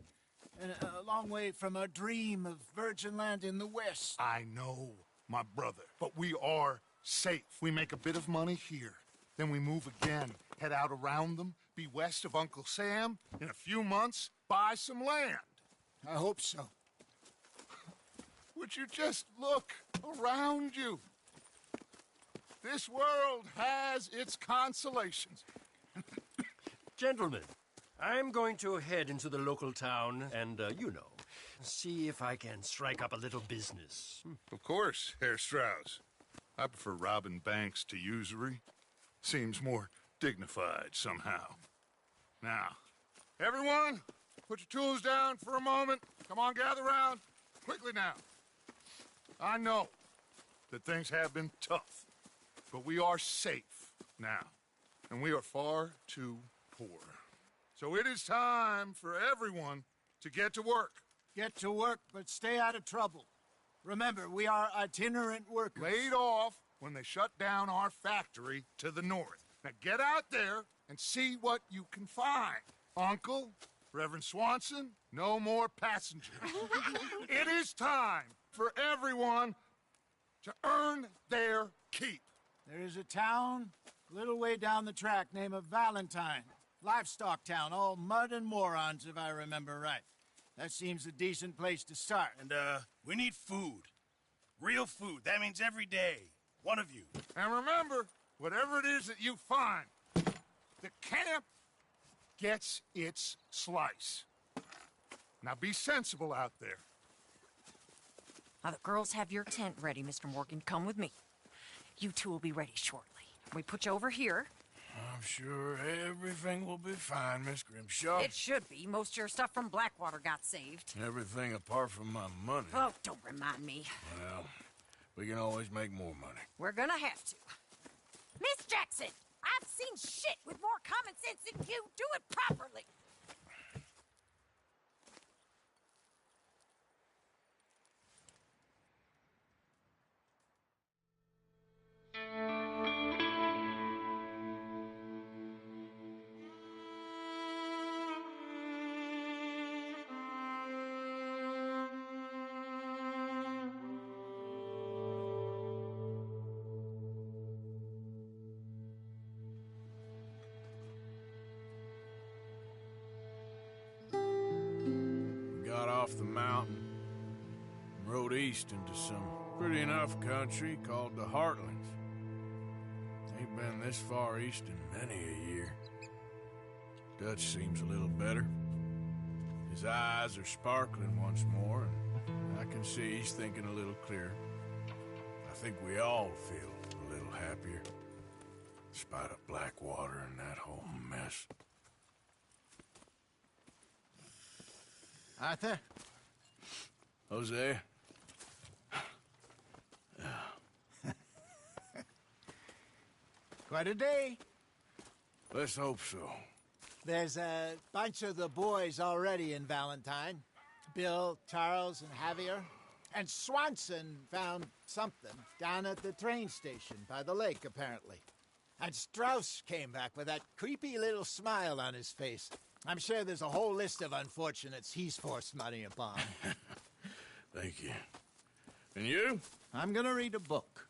And a long way from our dream of virgin land in the west. I know, my brother. But we are safe. We make a bit of money here. Then we move again. Head out around them. Be west of Uncle Sam. In a few months, buy some land. I hope so. Would you just look around you? This world has its consolations. Gentlemen, I'm going to head into the local town and, see if I can strike up a little business. Of course, Herr Strauss. I prefer robbing banks to usury. Seems more dignified somehow. Now, everyone, put your tools down for a moment. Come on, gather round. Quickly now. I know that things have been tough, but we are safe now, and we are far too poor. So it is time for everyone to get to work. Get to work, but stay out of trouble. Remember, we are itinerant workers. Laid off when they shut down our factory to the north. Now get out there and see what you can find. Uncle, Reverend Swanson, no more passengers. It is time for everyone to earn their keep. There is a town a little way down the track named Valentine. Livestock town, all mud and morons, if I remember right. That seems a decent place to start. And, we need food. Real food. That means every day. One of you. And remember, whatever it is that you find, the camp gets its slice. Now be sensible out there. Now, the girls have your tent ready, Mr. Morgan. Come with me. You two will be ready shortly. We put you over here. I'm sure everything will be fine, Miss Grimshaw. It should be. Most of your stuff from Blackwater got saved. Everything apart from my money. Oh, don't remind me. Well, we can always make more money. We're gonna have to. Miss Jackson, I've seen shit with more common sense than you. Do it properly. Off the mountain, rode east into some pretty enough country called the Heartlands. Ain't been this far east in many a year. Dutch seems a little better. His eyes are sparkling once more, and I can see he's thinking a little clearer. I think we all feel a little happier, in spite of Blackwater and that whole mess. Arthur? Hosea? Quite a day. Let's hope so. There's a bunch of the boys already in Valentine. Bill, Charles, and Javier. And Swanson found something down at the train station by the lake, apparently. And Strauss came back with that creepy little smile on his face. I'm sure there's a whole list of unfortunates he's forced money upon. Thank you. And you? I'm gonna read a book.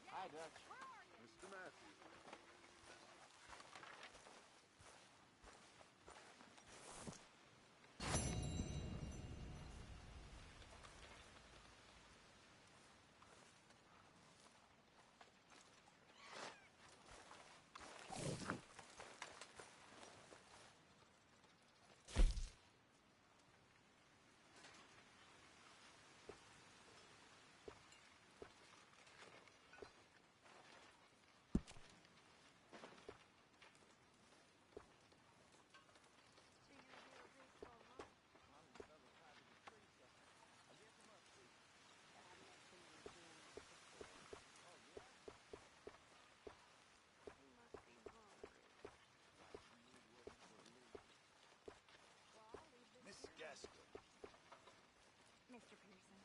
Hi, Dutch. Mr. Matthews. Miss Gaskell. Mr. Pearson.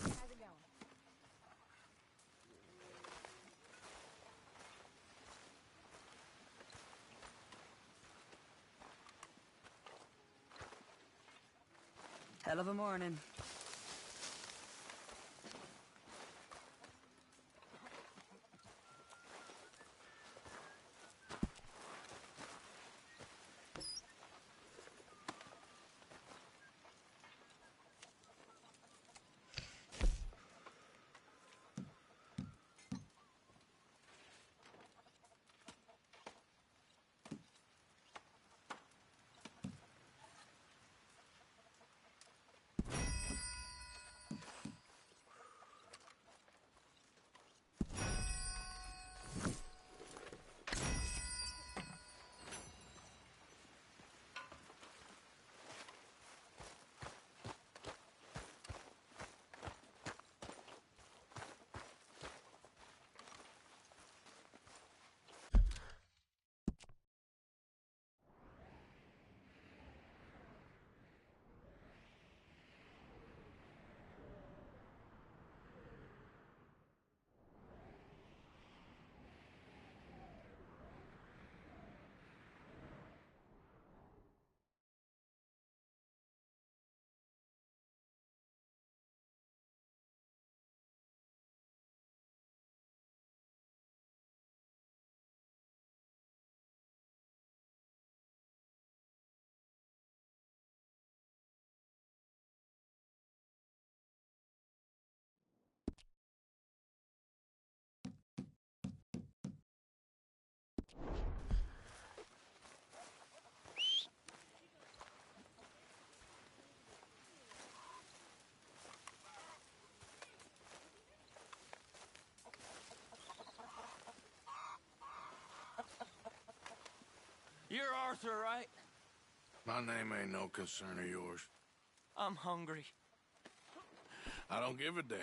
How's it going? Hell of a morning. You're Arthur, right? My name ain't no concern of yours. I'm hungry. I don't give a damn.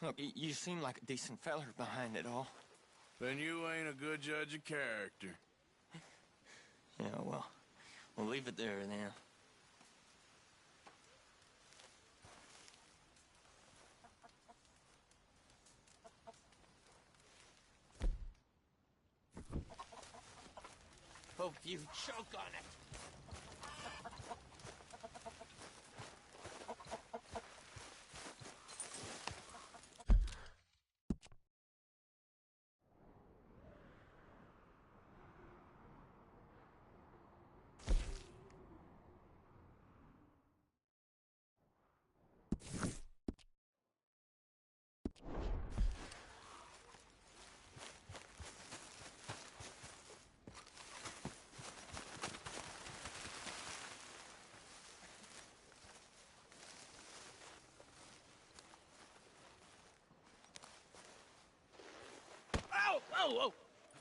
Look, you seem like a decent feller behind it all. Then you ain't a good judge of character. Yeah, well, we'll leave it there then. Hope you choke on it. Whoa!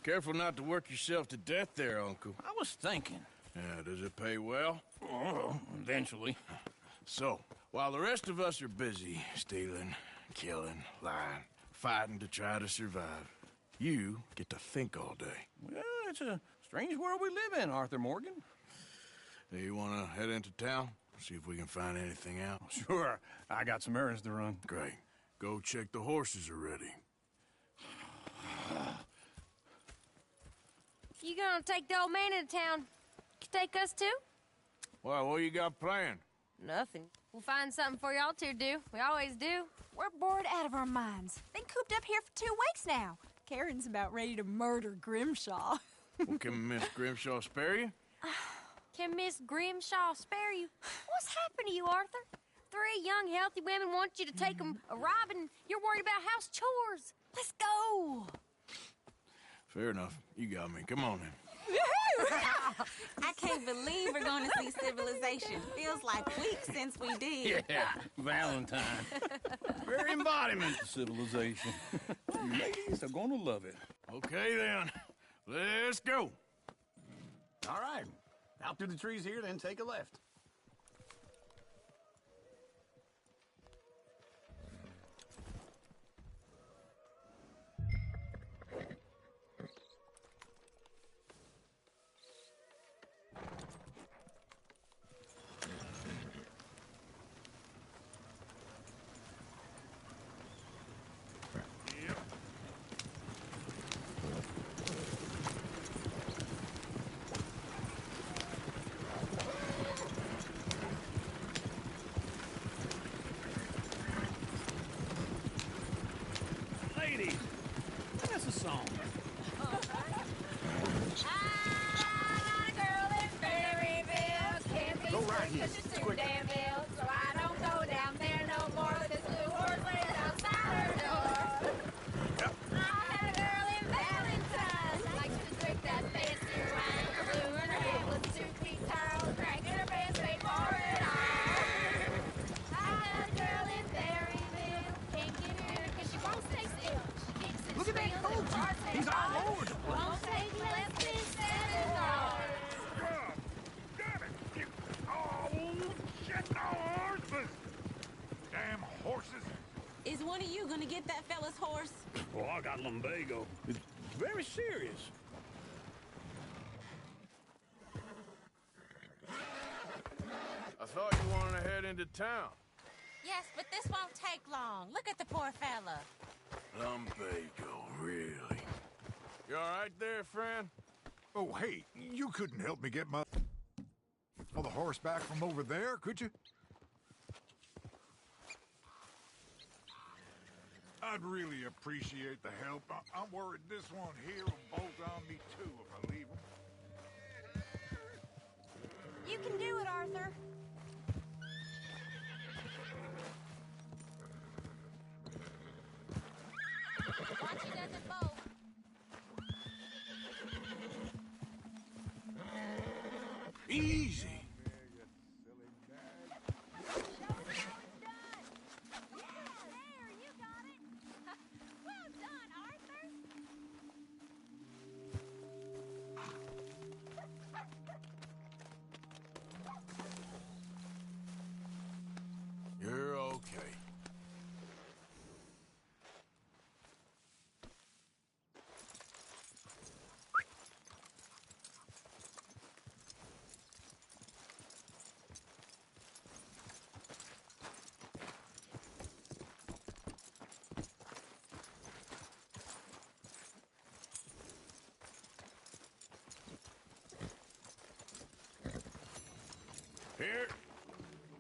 Careful not to work yourself to death there, Uncle. I was thinking. Yeah, does it pay well? Oh, eventually. So, while the rest of us are busy stealing, killing, lying, fighting to try to survive, you get to think all day. Well, it's a strange world we live in, Arthur Morgan. Hey, you want to head into town? See if we can find anything out? Sure. I got some errands to run. Great. Go check the horses are ready. You gonna take the old man into town? You take us too? Well, what you got planned? Nothing. We'll find something for y'all to do. We always do. We're bored out of our minds. Been cooped up here for 2 weeks now. Karen's about ready to murder Grimshaw. Well, can Miss Grimshaw spare you? Can Miss Grimshaw spare you? What's happened to you, Arthur? 3 young, healthy women want you to take them a robbing. You're worried about house chores. Let's go. Fair enough. You got me. Come on then. I can't believe we're going to see civilization. Feels like weeks since we did. Yeah, Valentine. Very embodiment of civilization. You ladies are going to love it. Okay, then. Let's go. All right. Out through the trees here, then take a left. Ladies, that's a song. Go right here. Quick. So I don't go down there no more with this blue horse laid outside her door. Yep. I had a girl in Valentine. Likes to drink that fancy wine. Blue in her head was 2 feet tall. Drinking her best paid for it all. I had a girl in Berryville. Can't get her because she won't stay still. She kicks and Look at that squeals coach. and barks and He's all barks. over the place. Won't take less than $7. Damn horses! Is one of you going to get that fella's horse? Oh, I got lumbago. It's very serious. I thought you wanted to head into town. Yes, but this won't take long. Look at the poor fella. Lumbago, really? You all right there, friend? Oh, hey, you couldn't help me get my... the horse back from over there, could you? I'd really appreciate the help. I'm worried this one here will bolt on me too if I leave him. You can do it, Arthur. Watch he doesn't bolt. Easy.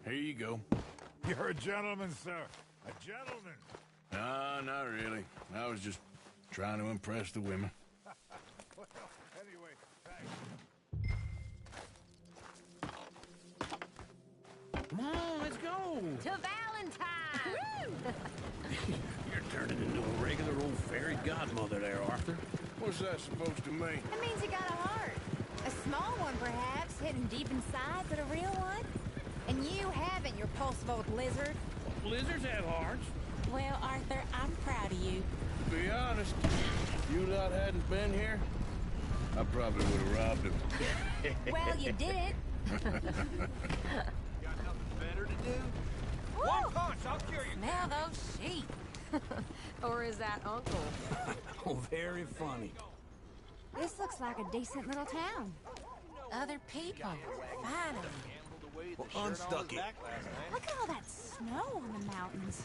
Here you go. You're a gentleman, sir. A gentleman. No, not really. I was just trying to impress the women. Well, anyway, thanks. Come on, let's go. To Valentine! You're turning into a regular old fairy godmother there, Arthur. What's that supposed to mean? It means you got a heart. A small one, perhaps, hidden deep inside, but a real one. And you haven't, you repulsive old lizard. Lizards have hearts. Well, Arthur, I'm proud of you. To be honest, if you lot hadn't been here, I probably would have robbed him. Well, you did it. Got nothing better to do? Woo! One punch, I'll cure you. Smell those sheep. Or is that Uncle? Oh, very funny. This looks like a decent little town. Other people. Finally. Well, unstuck it. Look at all that snow on the mountains.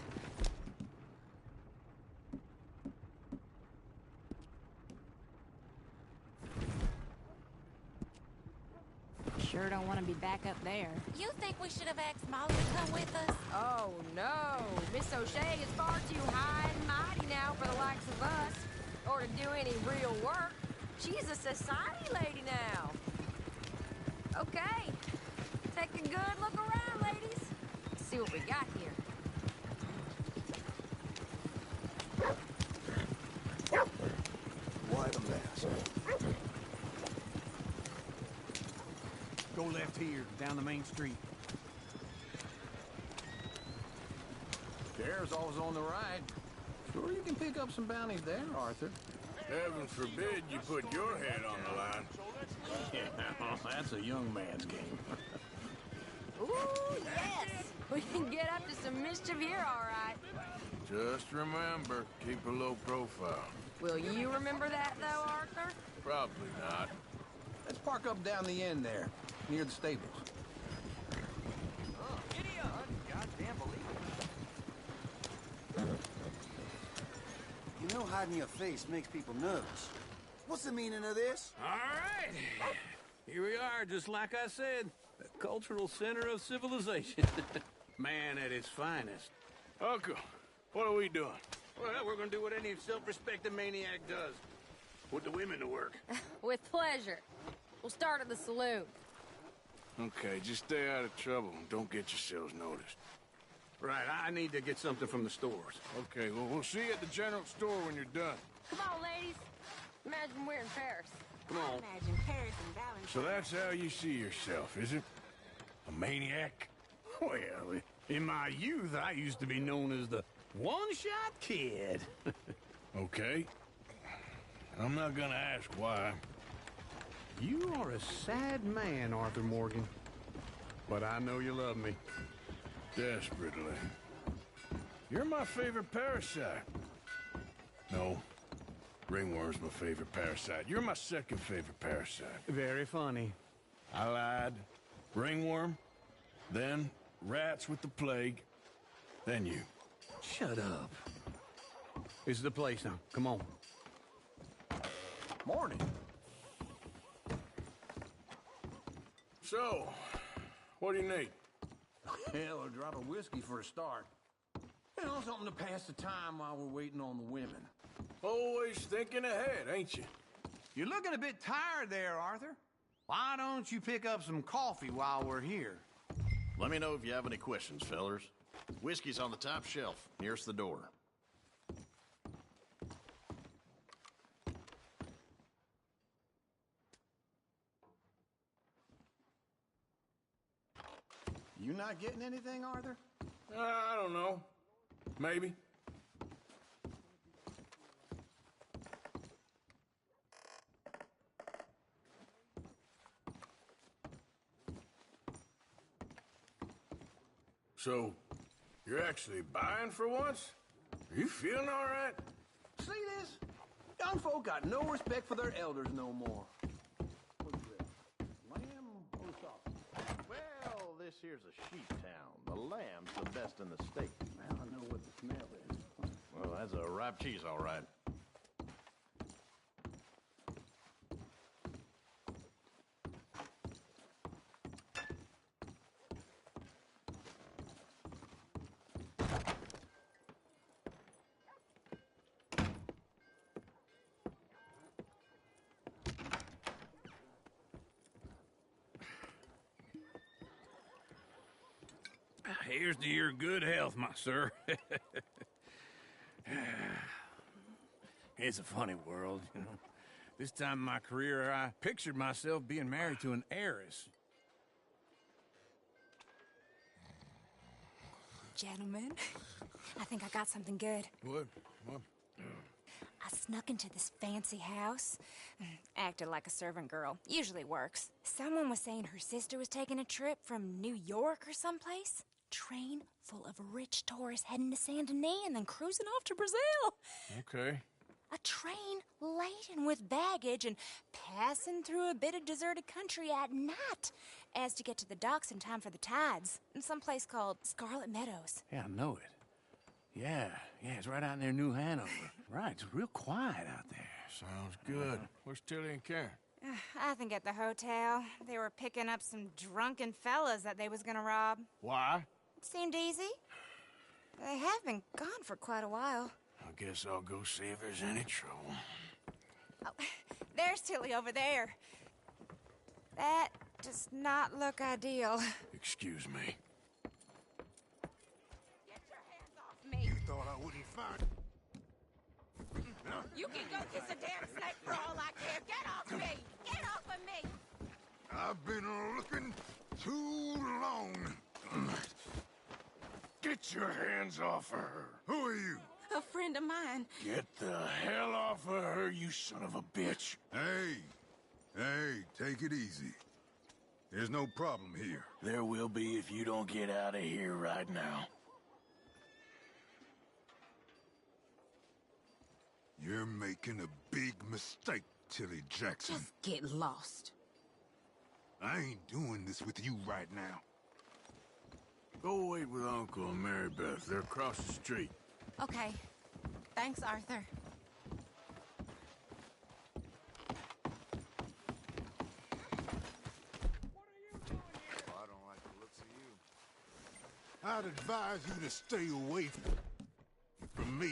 Sure don't want to be back up there. You think we should have asked Molly to come with us? Oh, no. Miss O'Shea is far too high and mighty now for the likes of us. Or to do any real work. She's a society lady now. Okay. Take a good look around, ladies. See what we got here. What a mess. Go left here, down the main street. Sheriff's always on the right. Sure you can pick up some bounties there, Arthur. Heaven forbid you put your head on the line. Yeah, well, that's a young man's game. Ooh, yes! We can get up to some mischief here, all right. Just remember, keep a low profile. Will you remember that, though, Arthur? Probably not. Let's park up down the end there, near the stables. Goddamn believe it. You know hiding your face makes people nervous. What's the meaning of this? All right. Here we are, just like I said. The cultural center of civilization. Man at its finest. Uncle, what are we doing? Well, we're gonna do what any self-respecting maniac does. Put the women to work. With pleasure. We'll start at the saloon. Okay, just stay out of trouble and don't get yourselves noticed. Right, I need to get something from the stores. Okay, well, we'll see you at the general store when you're done. Come on, ladies. Imagine we're in Paris. Come on. Imagine Paris and Valentine. So that's how you see yourself, is it? A maniac? Well, in my youth, I used to be known as the one-shot kid. Okay. I'm not gonna ask why. You are a sad man, Arthur Morgan. But I know you love me. Desperately. You're my favorite parasite. No. Ringworm's my favorite parasite. You're my second favorite parasite. Very funny. I lied. Ringworm, then rats with the plague, then you. Shut up. This is the place now. Come on. Morning. So, what do you need? Hell, a drop of whiskey for a start. You know, something to pass the time while we're waiting on the women. Always thinking ahead, ain't you? You're looking a bit tired there, Arthur. Why don't you pick up some coffee while we're here? Let me know if you have any questions, fellers. Whiskey's on the top shelf, nearest the door. You not getting anything, Arthur? I don't know. Maybe. So, you're actually buying for once? Are you feeling all right? See this? Young folk got no respect for their elders no more. What's this? Lamb or sausage? Well, this here's a sheep town. The lamb's the best in the state. Now I know what the smell is. Well, that's a ripe cheese, all right. here's to your good health, my sir. It's a funny world, you know. This time in my career, I pictured myself being married to an heiress. Gentlemen, I think I got something good. What? I snuck into this fancy house, acted like a servant girl. Usually works. Someone was saying her sister was taking a trip from New York or someplace. Train full of rich tourists heading to Saint Denis and then cruising off to Brazil. Okay. A train laden with baggage and passing through a bit of deserted country at night as to get to the docks in time for the tides in some place called Scarlet Meadows. Yeah, I know it. Yeah, it's right out near New Hanover. Right, it's real quiet out there. Sounds good. Where's Tilly and Karen? I think at the hotel. They were picking up some drunken fellas that they was gonna rob. Why? It seemed easy. They have been gone for quite a while. I guess I'll go see if there's any trouble. Oh, there's Tilly over there. That does not look ideal. Excuse me. Get your hands off me. You thought I wouldn't find... You can go kiss a damn snake for all I care. Get off me! Get off of me! I've been looking too long. Get your hands off of her. Who are you? A friend of mine. Get the hell off of her, you son of a bitch. Hey, take it easy. There's no problem here. There will be if you don't get out of here right now. You're making a big mistake, Tilly Jackson. Just get lost. I ain't doing this with you right now. Go wait with Uncle and Mary Beth. They're across the street. Okay. Thanks, Arthur. I don't like the looks of you. I'd advise you to stay away from me.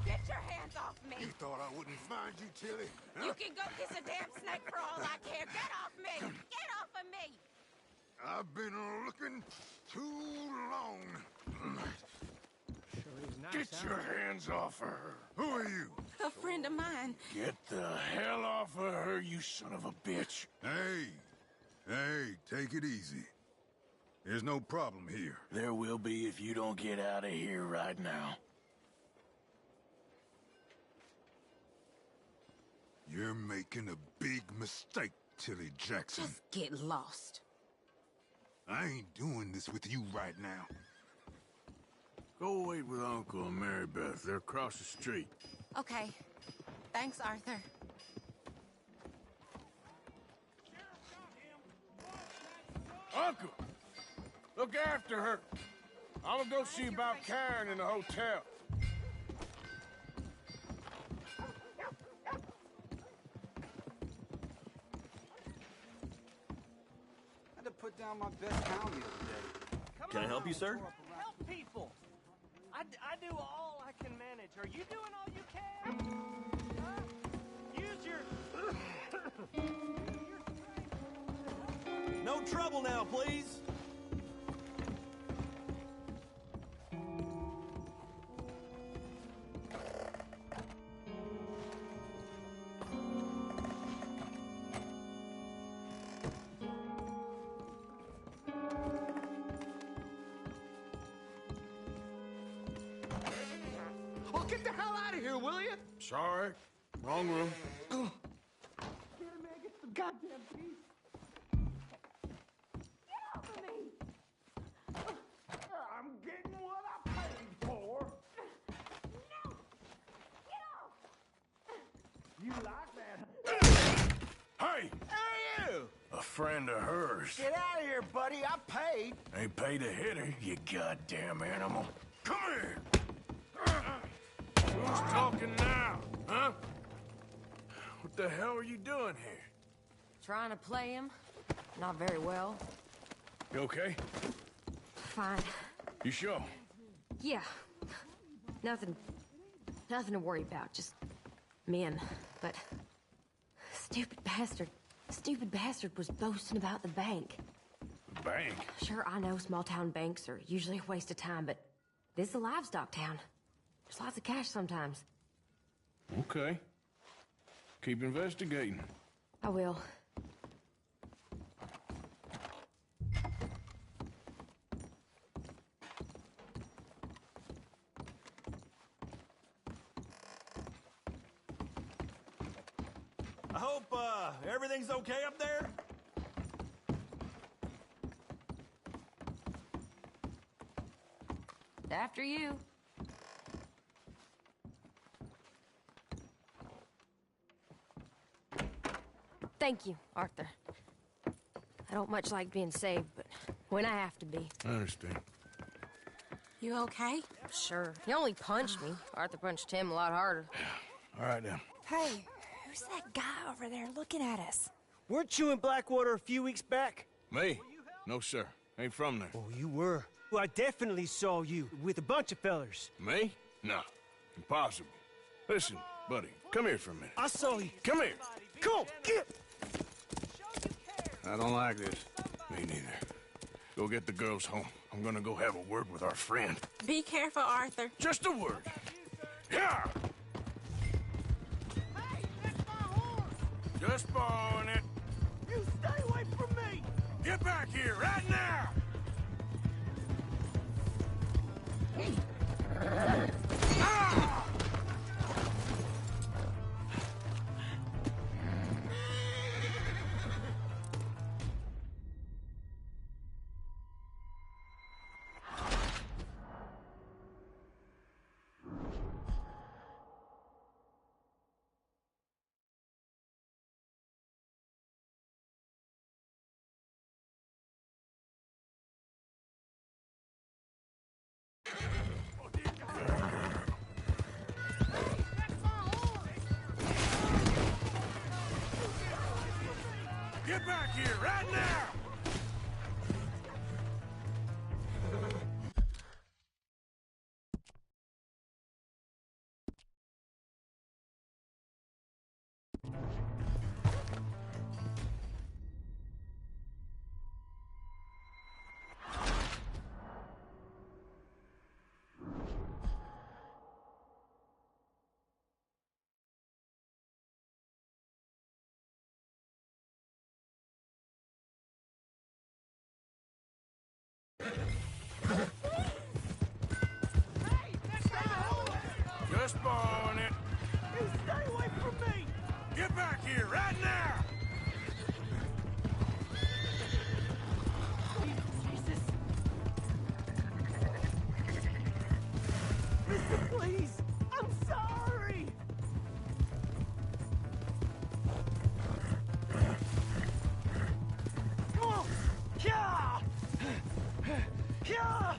Get your hands off me! You thought I wouldn't find you, Tilly? Huh? You can go kiss a damn snake for all I care. Get off me! Get off of me! I've been looking too long. Get your hands off of her. Who are you? A friend of mine. Get the hell off of her, you son of a bitch. Hey, take it easy. There's no problem here. There will be if you don't get out of here right now. You're making a big mistake, Tilly Jackson. Just get lost. I ain't doing this with you right now. Go wait with Uncle and Mary Beth. They're across the street. Okay. Thanks, Arthur. Uncle! Look after her. I'm gonna go see about Karen in the hotel. I had to put down my best hound the other day. Can I help you, sir? Help people! I do all I can manage. Are you doing all you can? Huh? Use your... No trouble now, please. Oh, get the hell out of here, will you? Sorry. Wrong room. Get him, man. Get some goddamn peace. Get off of me! friend of hers. Get out of here, buddy. I paid. Ain't paid to hit her, you goddamn animal. Come here! Who's talking now, huh? What the hell are you doing here? Trying to play him. Not very well. You okay? Fine. You sure? Yeah. Nothing to worry about. Just men. But stupid bastard was boasting about the bank. The bank? Sure, I know small town banks are usually a waste of time, but this is a livestock town. There's lots of cash sometimes. Okay. Keep investigating. I will. I hope, everything's okay up there? After you. Thank you, Arthur. I don't much like being saved, but when I have to be. I understand. You okay? Sure. He only punched me. Arthur punched him a lot harder. All right, now. Hey, who's that guy over there looking at us? Weren't you in Blackwater a few weeks back? Me? No, sir. Ain't from there. Oh, you were. Well, I definitely saw you with a bunch of fellers. Me? No. Impossible. Listen, buddy, come here for a minute. I saw you. Come here. Come on, get! I don't like this. Me neither. Go get the girls home. I'm gonna go have a word with our friend. Be careful, Arthur. Just a word. Yeah! Hey, that's my horse! Just borrowing it. You stay away from me! Get back here, right now! Ah! Get back here, right now! Just borrowing it. You stay away from me! Get back here, right now! Jesus! Mister, please! I'm sorry! Come on! Yeah! Yeah!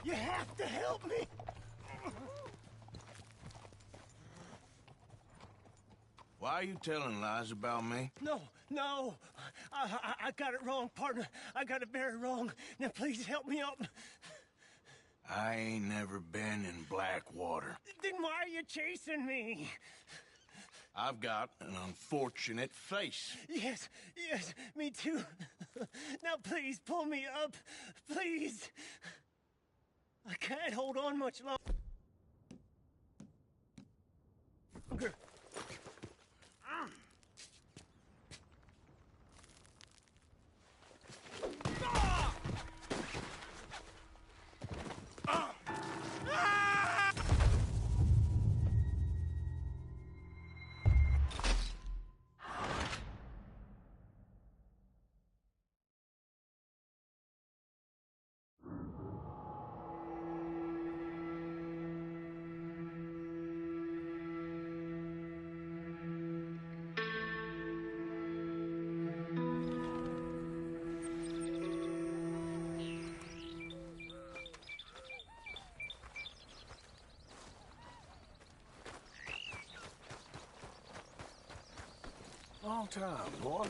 You have to help me! Why are you telling lies about me? No, no. I got it wrong, partner. I got it very wrong. Now, please help me out. I ain't never been in Blackwater. Then why are you chasing me? I've got an unfortunate face. Yes, yes, me too. Now, please, pull me up. Please. I can't hold on much longer. Small town, boy.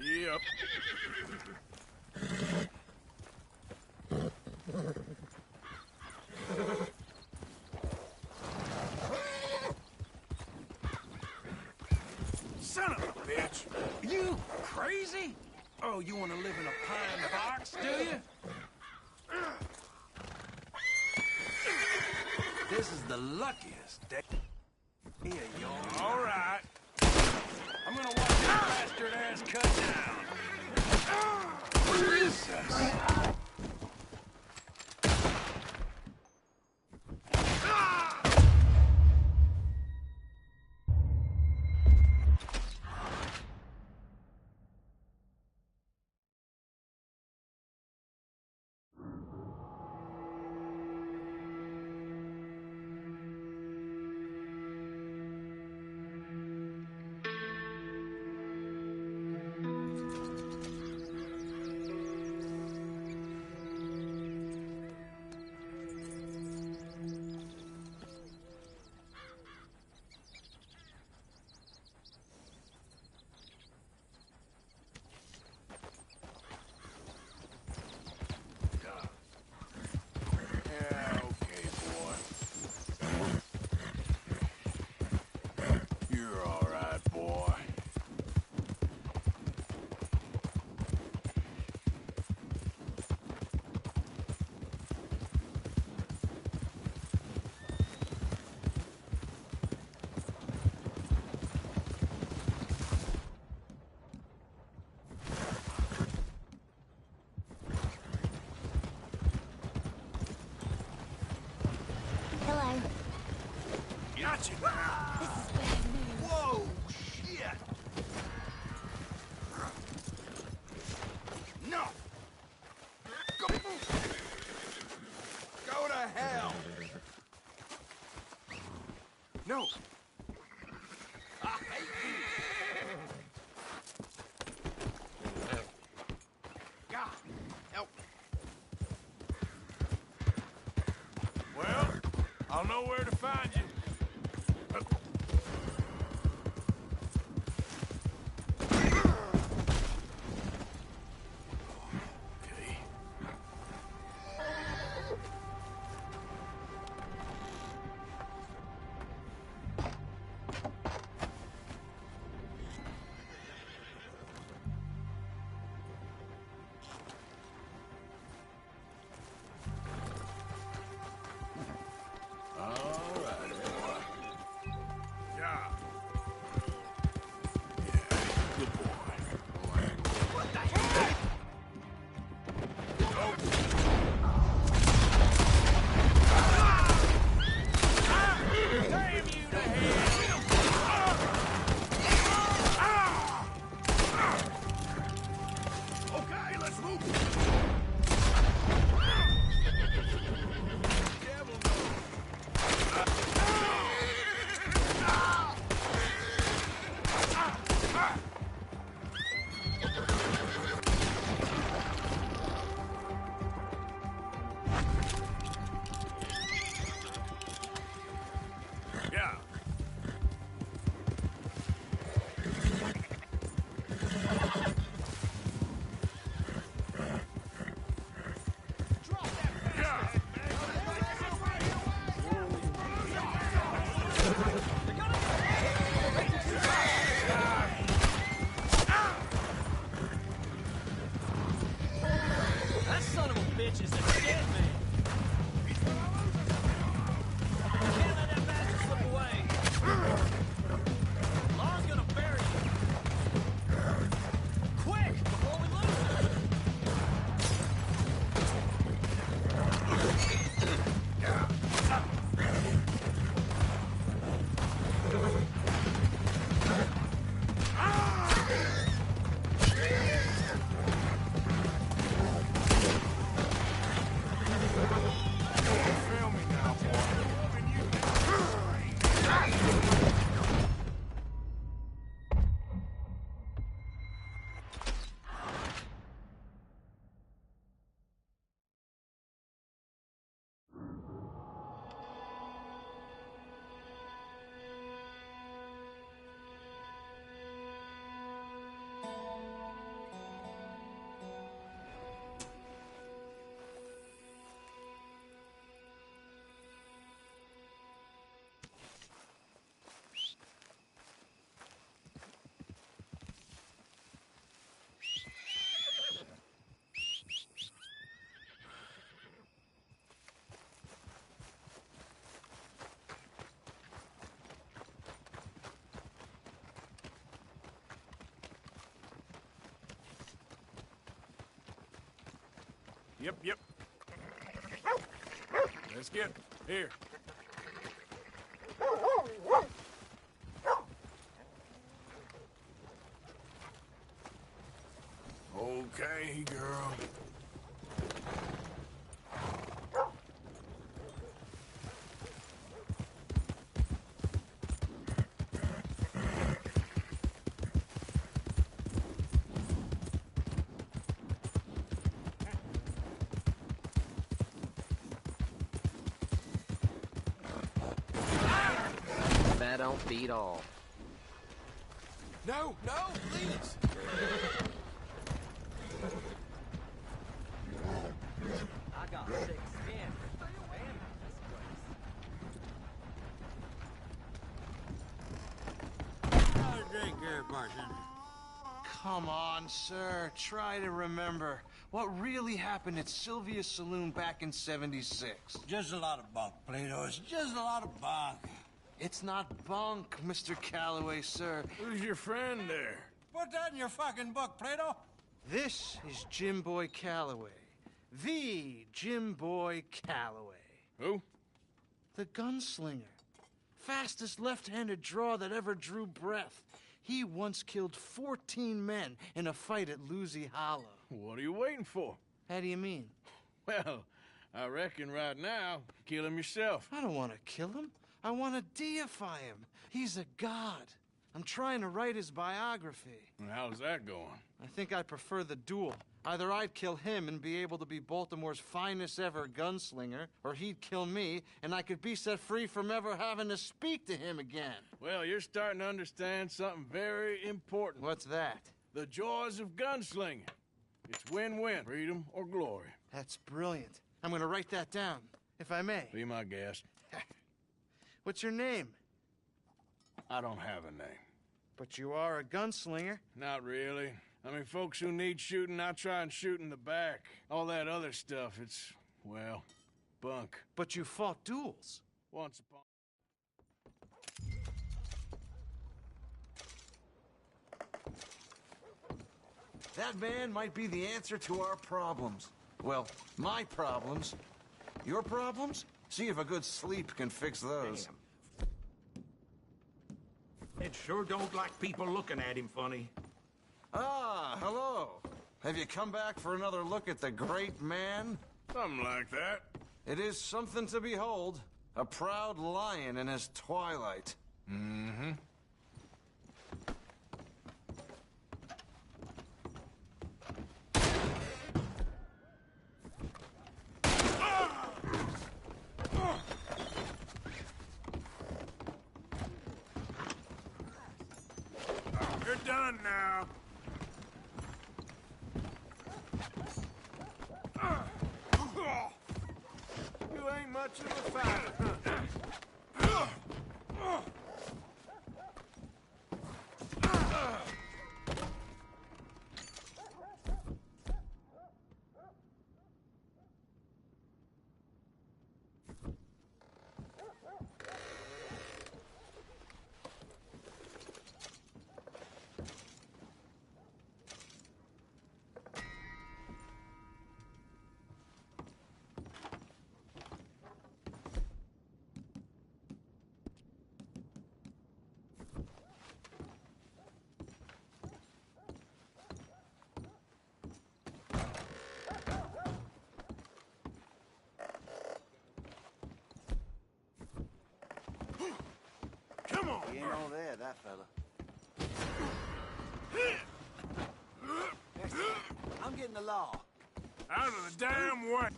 Yep. Son of a bitch! You crazy? Oh, you want to live in a pine box, do you? This is the luckiest day of your... All right. I'm gonna watch that bastard ass cut down. Jesus! Hello. Gotcha! This is bad news. Whoa, shit! No! Go to hell! No! I hate you! God, help! Well, I'll know where to find you. All right. bitch is a dead man. You can't let that bastard slip away. Law's gonna bury you. Quick, before we lose him. Yep. Let's get here. Okay, girl. That don't beat all. No, please! I got thick skin. Another drink here, Parson. Come on, sir. Try to remember what really happened at Sylvia's Saloon back in '76. Just a lot of bunk, Plato. It's just a lot of bunk. It's not bunk, Mr. Calloway, sir. Who's your friend there? Put that in your fucking book, Plato. This is Jim Boy Calloway. The Jim Boy Calloway. Who? The gunslinger. Fastest left-handed draw that ever drew breath. He once killed 14 men in a fight at Lucy Hollow. What are you waiting for? How do you mean? Well, I reckon right now, kill him yourself. I don't want to kill him. I want to deify him. He's a god. I'm trying to write his biography. And how's that going? I think I prefer the duel. Either I'd kill him and be able to be Baltimore's finest ever gunslinger, or he'd kill me and I could be set free from ever having to speak to him again. Well, you're starting to understand something very important. What's that? The joys of gunslinging. It's win-win, freedom or glory. That's brilliant. I'm going to write that down, if I may. Be my guest. What's your name? I don't have a name. But you are a gunslinger. Not really. I mean, folks who need shooting, I try and shoot in the back. All that other stuff, it's, well, bunk. But you fought duels. Once upon... That man might be the answer to our problems. Well, my problems. Your problems? See if a good sleep can fix those. It sure don't like people looking at him funny. Ah, hello. Have you come back for another look at the great man? Something like that. It is something to behold. A proud lion in his twilight. Mm-hmm. You're done now. You ain't much of a fighter. Ain't all there, that fella. I'm getting the law. Out of the damn way!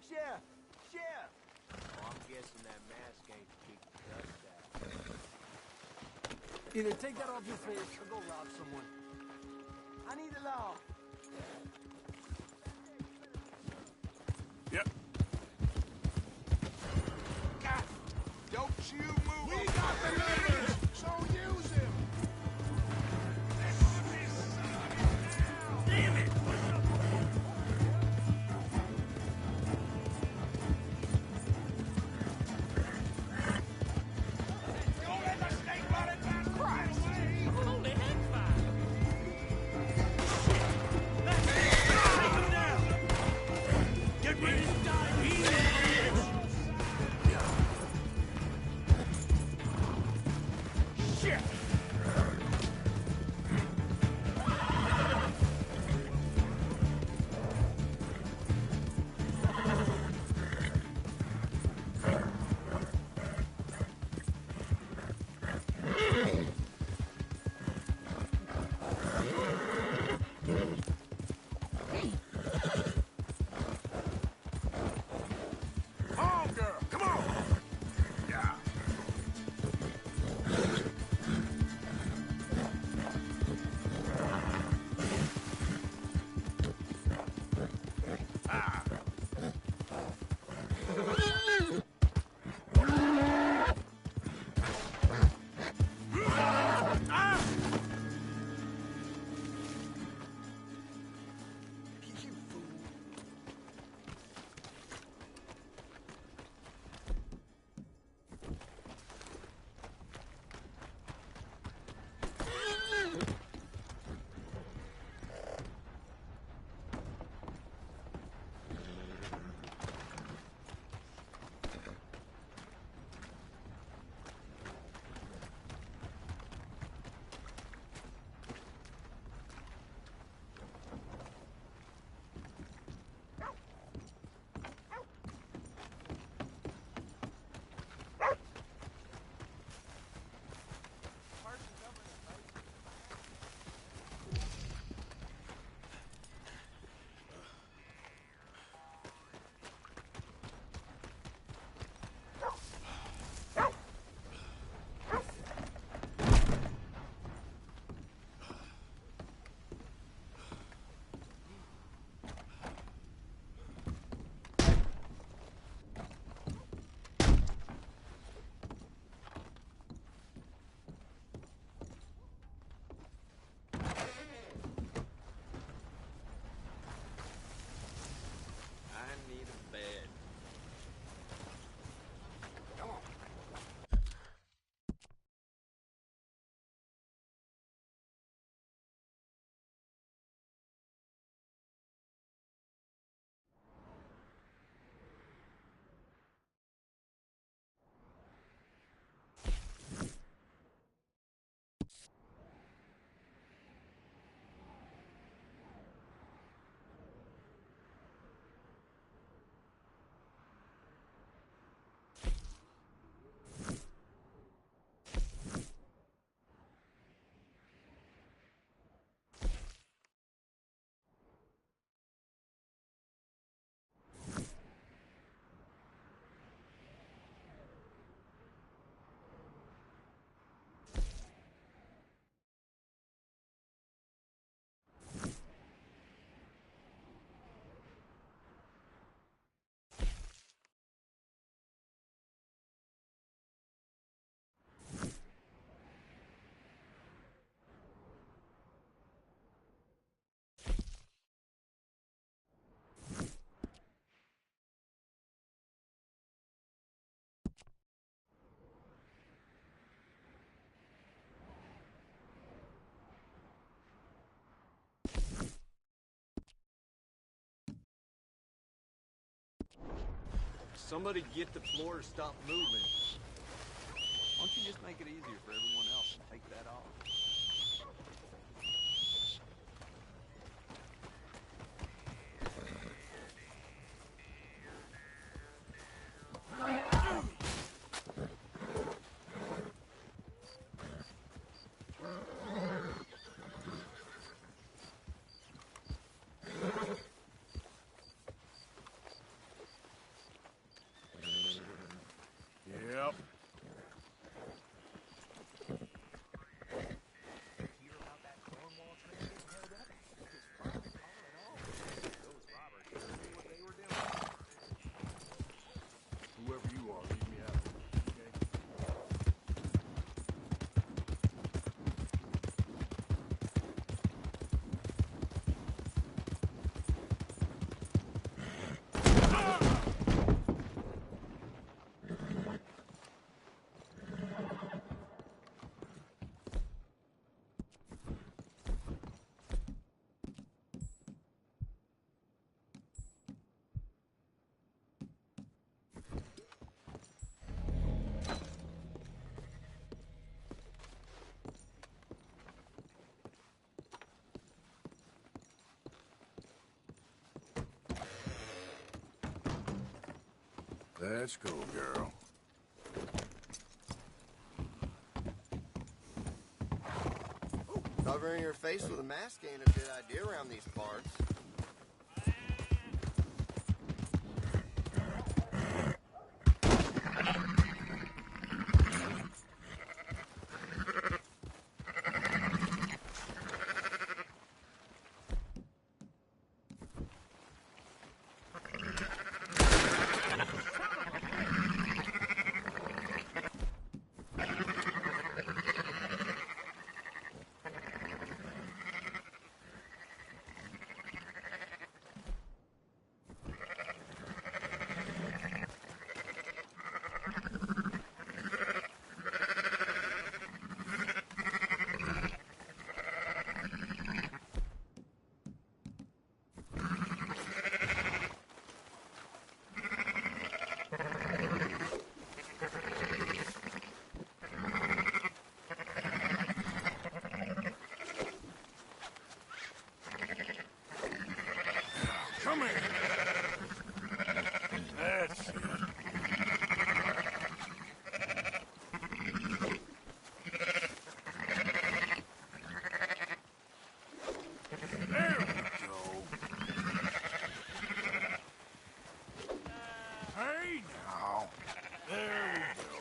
Sheriff! Sheriff! Oh, I'm guessing that mask ain't keeping the dust out. Either take that off your face or go rob someone. I need the law. Yep. God, don't you move! We got the leverage, so use him! Damn it! Don't let the snake run it back! Christ! Holy heck fire! Get ready to die, easy! Shit! On, girl, come on! Yeah. Ah. Ah. You fool. I need a bed. Come on. Somebody get the floor to stop moving. Why don't you just make it easier for everyone else and take that off? Let's go, girl. Covering your face with a mask ain't a good idea around these parts. Come here. That's it. There we go. Hey now. There we go.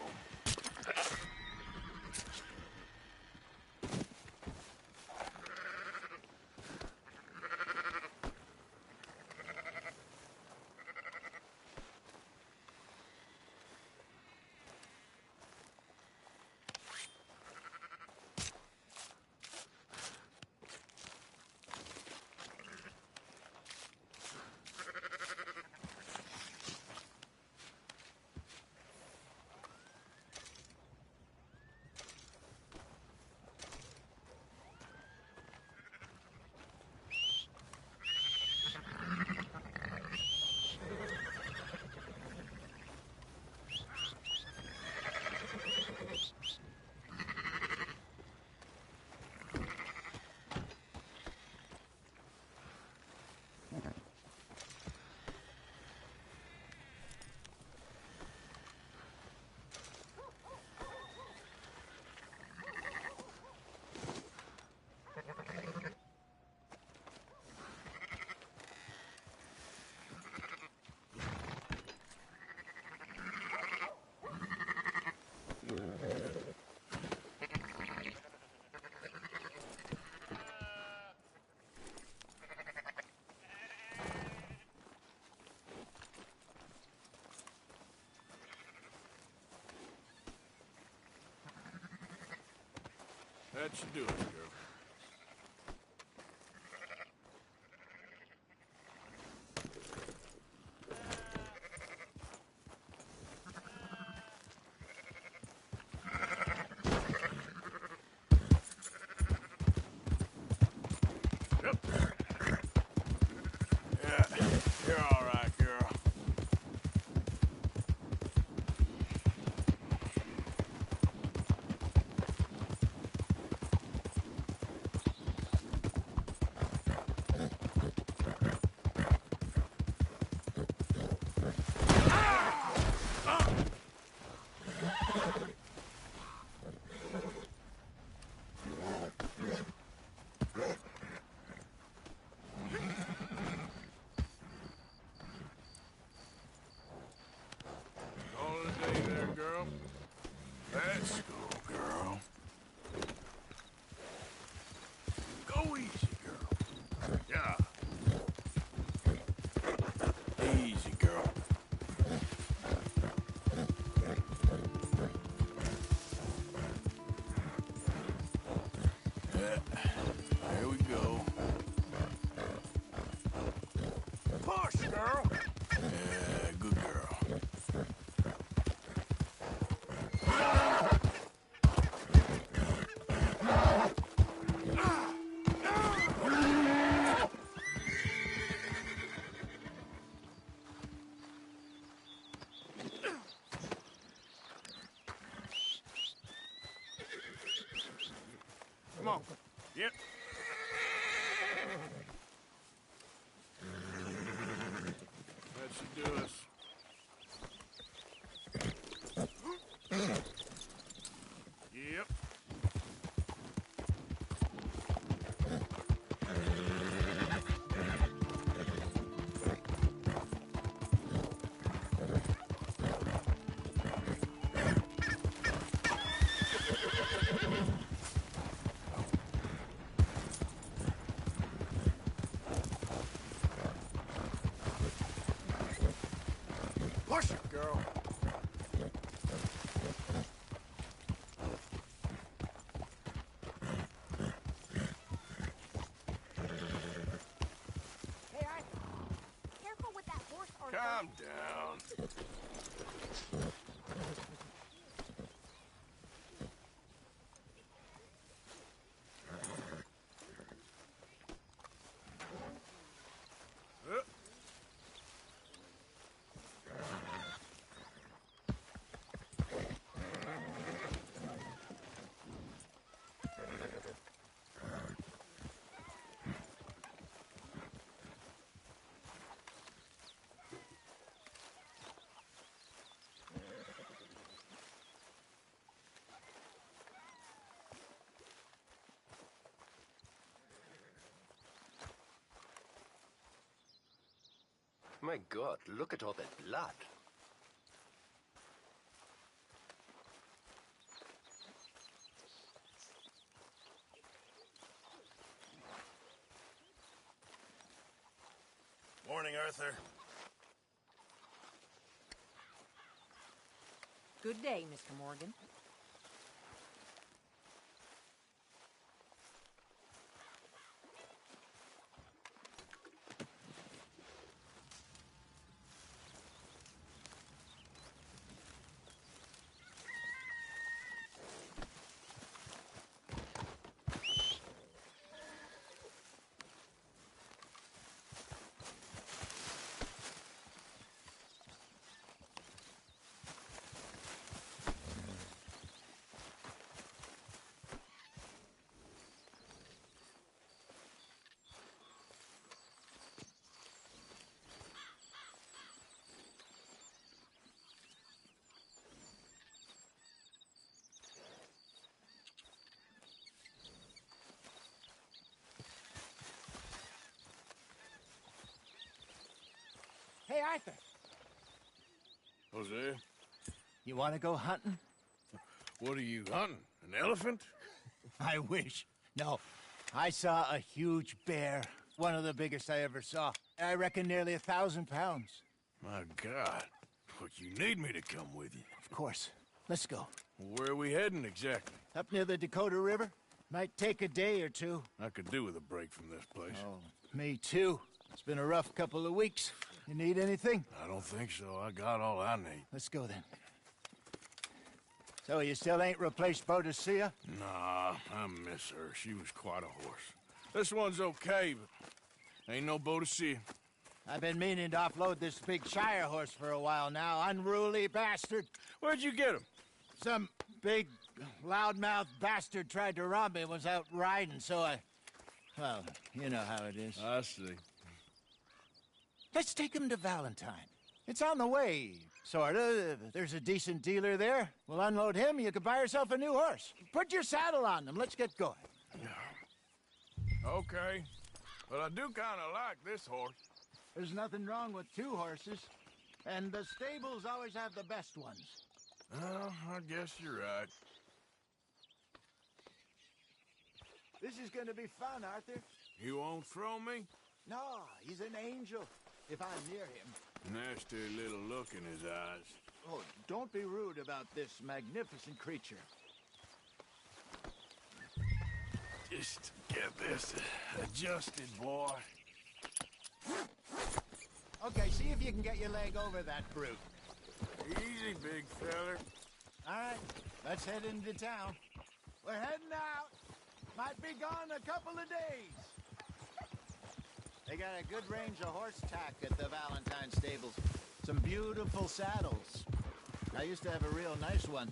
That should do it, girl. You're all right, girl. All in the day there, girl. Let's go, girl. Go easy, girl. Yeah. Easy, girl. Yeah. There we go. Push, girl. Yeah, good girl. Come on. Yep. That should do us. Calm down. My God, look at all that blood. Morning, Arthur. Good day, Mr. Morgan. Hey, Arthur. Jose? You want to go hunting? What are you hunting? An elephant? I wish. No. I saw a huge bear. One of the biggest I ever saw. I reckon nearly 1,000 pounds. My God. Look, you need me to come with you. Of course. Let's go. Where are we heading exactly? Up near the Dakota River. Might take a day or two. I could do with a break from this place. Oh, me too. It's been a rough couple of weeks. You need anything? I don't think so. I got all I need. Let's go then. So you still ain't replaced Boadicea? Nah, I miss her. She was quite a horse. This one's okay, but ain't no Boadicea. I've been meaning to offload this big Shire horse for a while now. Unruly bastard. Where'd you get him? Some big, loudmouth bastard tried to rob me and was out riding, so I... Well, you know how it is. I see. Let's take him to Valentine. It's on the way, sorta. There's a decent dealer there. We'll unload him, you can buy yourself a new horse. Put your saddle on them, let's get going. Okay. But I do kind of like this horse. There's nothing wrong with two horses. And the stables always have the best ones. Well, I guess you're right. This is gonna be fun, Arthur. You won't throw me? No, he's an angel. If I'm near him. Nasty little look in his eyes. Oh, don't be rude about this magnificent creature. Just get this adjusted, boy. Okay, see if you can get your leg over that brute. Easy, big feller. All right, let's head into town. We're heading out. Might be gone a couple of days. They got a good range of horse tack at the Valentine stables. Some beautiful saddles. I used to have a real nice one.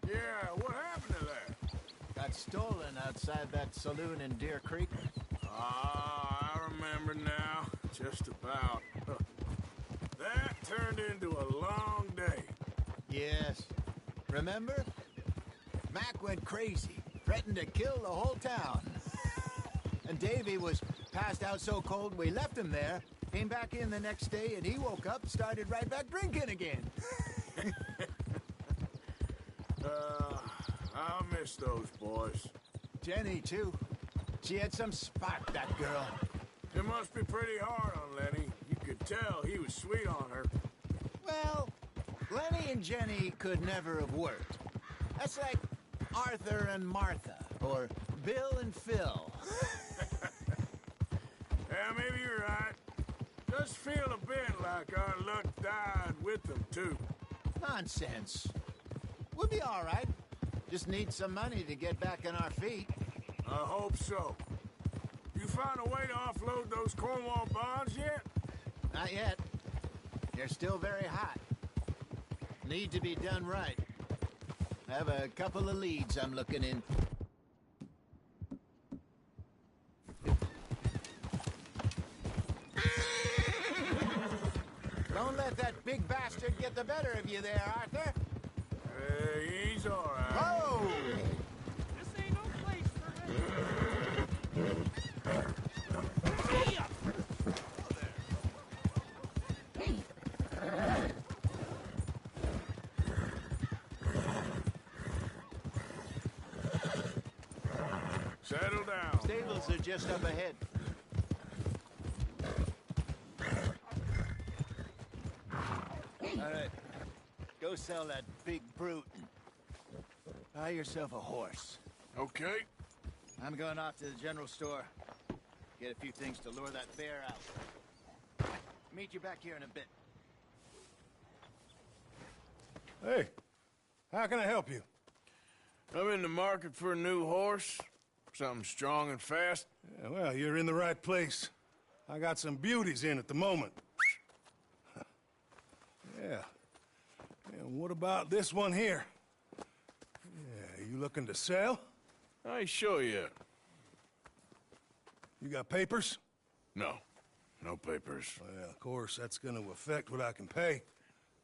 Yeah, what happened to that? Got stolen outside that saloon in Deer Creek. Ah, I remember now. Just about. That turned into a long day. Yes. Remember? Mac went crazy. Threatened to kill the whole town. And Davy was passed out so cold we left him there. Came back in the next day and he woke up and started right back drinking again. I miss those boys. Jenny, too. She had some spark, that girl. It must be pretty hard on Lenny. You could tell he was sweet on her. Well, Lenny and Jenny could never have worked. That's like Arthur and Martha, or Bill and Phil. Yeah, maybe you're right. Just does feel a bit like our luck died with them, too. Nonsense. We'll be all right. Just need some money to get back on our feet. I hope so. You find a way to offload those Cornwall bonds yet? Not yet. They're still very hot. Need to be done right. I have a couple of leads I'm looking in. Don't let that big bastard get the better of you there, Arthur. He's all right. Oh! This ain't no place for him. Settle down. Stables are just up ahead. All right. Go sell that big brute. Buy yourself a horse. Okay. I'm going off to the general store. Get a few things to lure that bear out. Meet you back here in a bit. Hey, how can I help you? I'm in the market for a new horse. Something strong and fast. Yeah, well, you're in the right place. I got some beauties in at the moment. Yeah. And what about this one here? Yeah, you looking to sell? I ain't sure yet. You got papers? No. No papers. Well, of course, that's gonna affect what I can pay.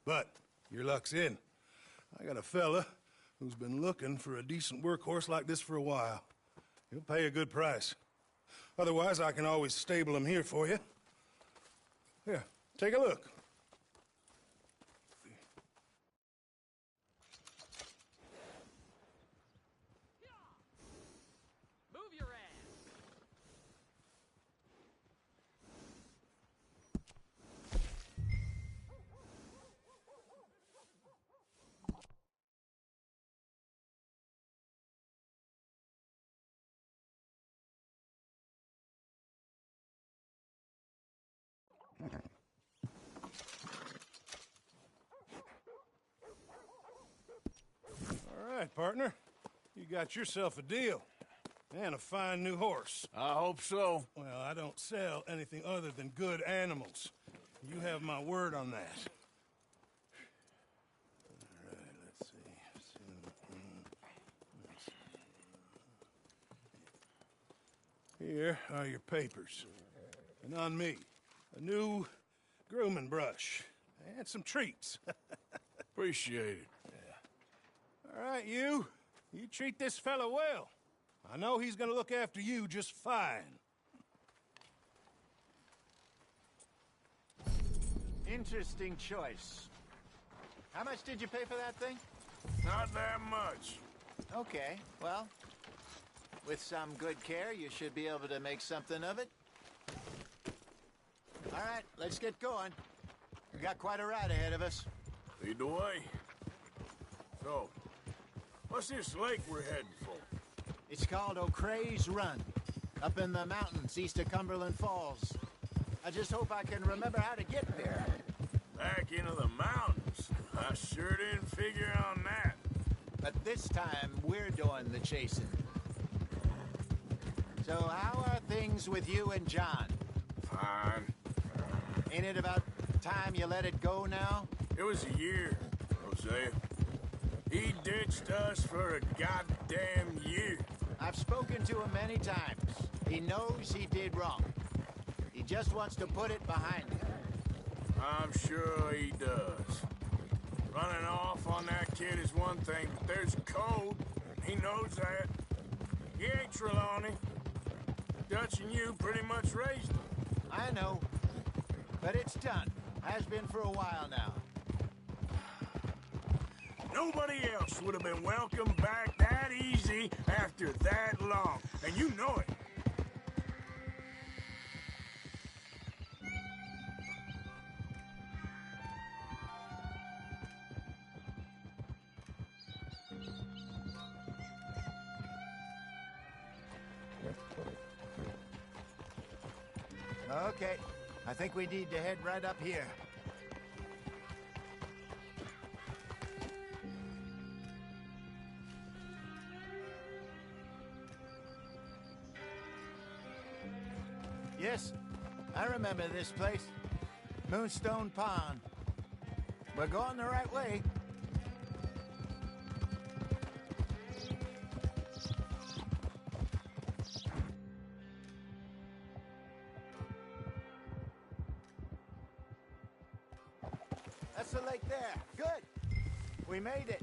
But your luck's in. I got a fella who's been looking for a decent workhorse like this for a while. He'll pay a good price. Otherwise, I can always stable him here for you. Here, take a look. Move your ass. All right, partner. You got yourself a deal. And a fine new horse. I hope so. Well, I don't sell anything other than good animals. You have my word on that. All right, let's see. Here are your papers. And on me, a new grooming brush. And some treats. Appreciate it. All right, you. You treat this fella well. I know he's gonna look after you just fine. Interesting choice. How much did you pay for that thing? Not that much. Okay, well, with some good care, you should be able to make something of it. All right, let's get going. We got quite a ride ahead of us. Lead the way. So, what's this lake we're heading for? It's called O'Creagh's Run, up in the mountains east of Cumberland Falls. I just hope I can remember how to get there. Back into the mountains? I sure didn't figure on that. But this time, we're doing the chasing. So how are things with you and John? Fine. Ain't it about time you let it go now? It was a year, Hosea. He ditched us for a goddamn year. I've spoken to him many times. He knows he did wrong. He just wants to put it behind him. I'm sure he does. Running off on that kid is one thing, but there's code. He knows that. He ain't Trelawney. Dutch and you pretty much raised him. I know. But it's done. Has been for a while now. Nobody else would have been welcomed back that easy after that long. And you know it. Okay. I think we need to head right up here. Yes, I remember this place. Moonstone Pond. We're going the right way. That's the lake there. Good. We made it.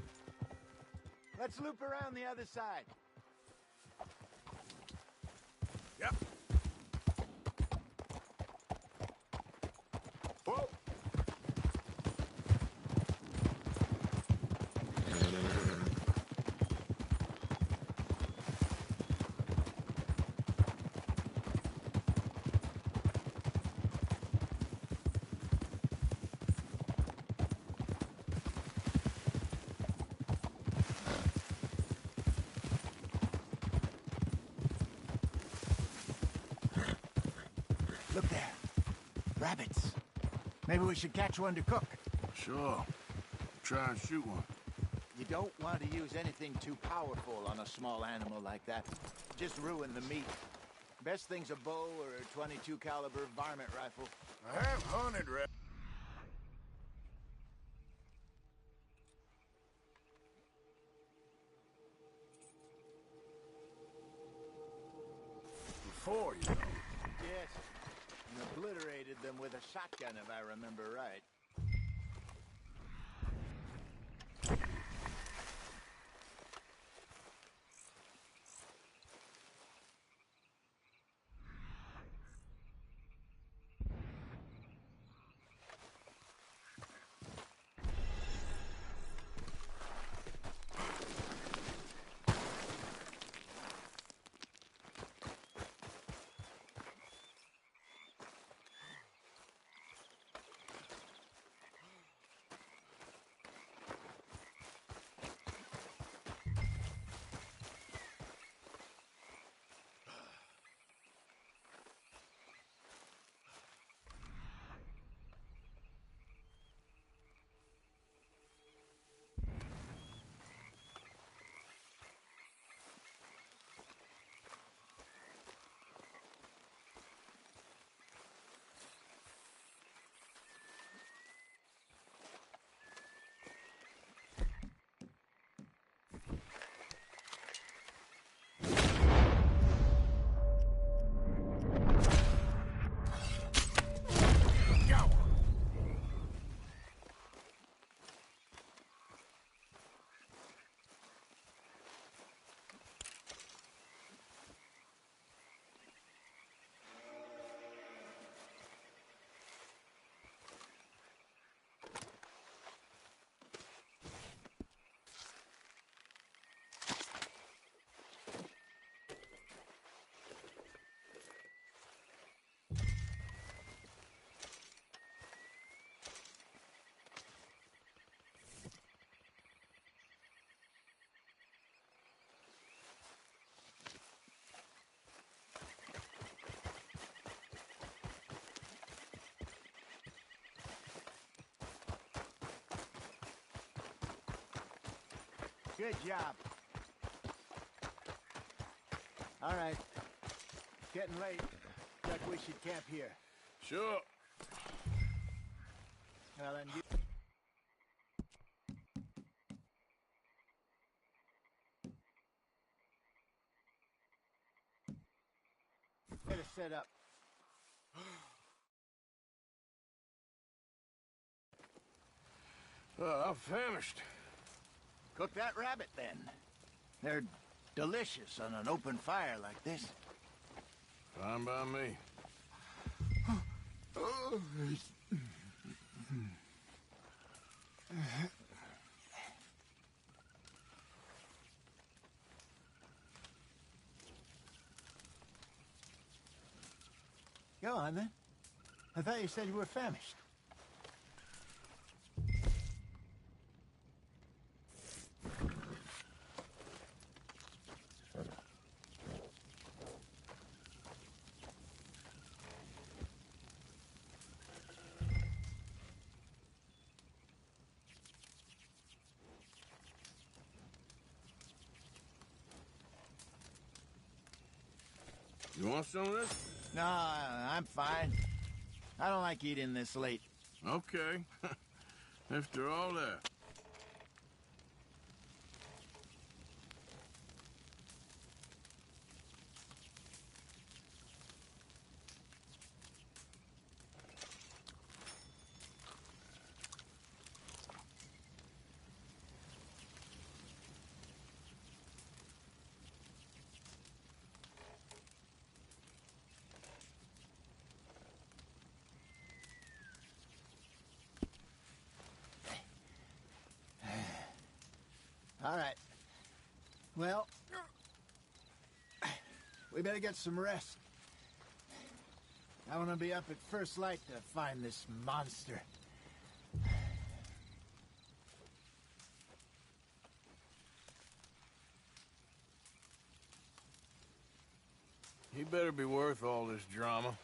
Let's loop around the other side. Yep. Whoa. Look there. Rabbits. Maybe we should catch one to cook. Sure. Try and shoot one. You don't want to use anything too powerful on a small animal like that. Just ruin the meat. Best thing's a bow or a 22 caliber varmint rifle. I have hunted rabbits. Before, you know. Yes. And obliterated them with a shotgun, if I remember right. Good job. All right. It's getting late. Looks like we should camp here. Sure. Well, then you... Better set up. I'm famished. Cook that rabbit, then. They're delicious on an open fire like this. Fine by me. Go on, then. I thought you said you were famished. You want some of this? No, I'm fine. I don't like eating this late. Okay. After all that. All right. Well, we better get some rest. I want to be up at first light to find this monster. He better be worth all this drama.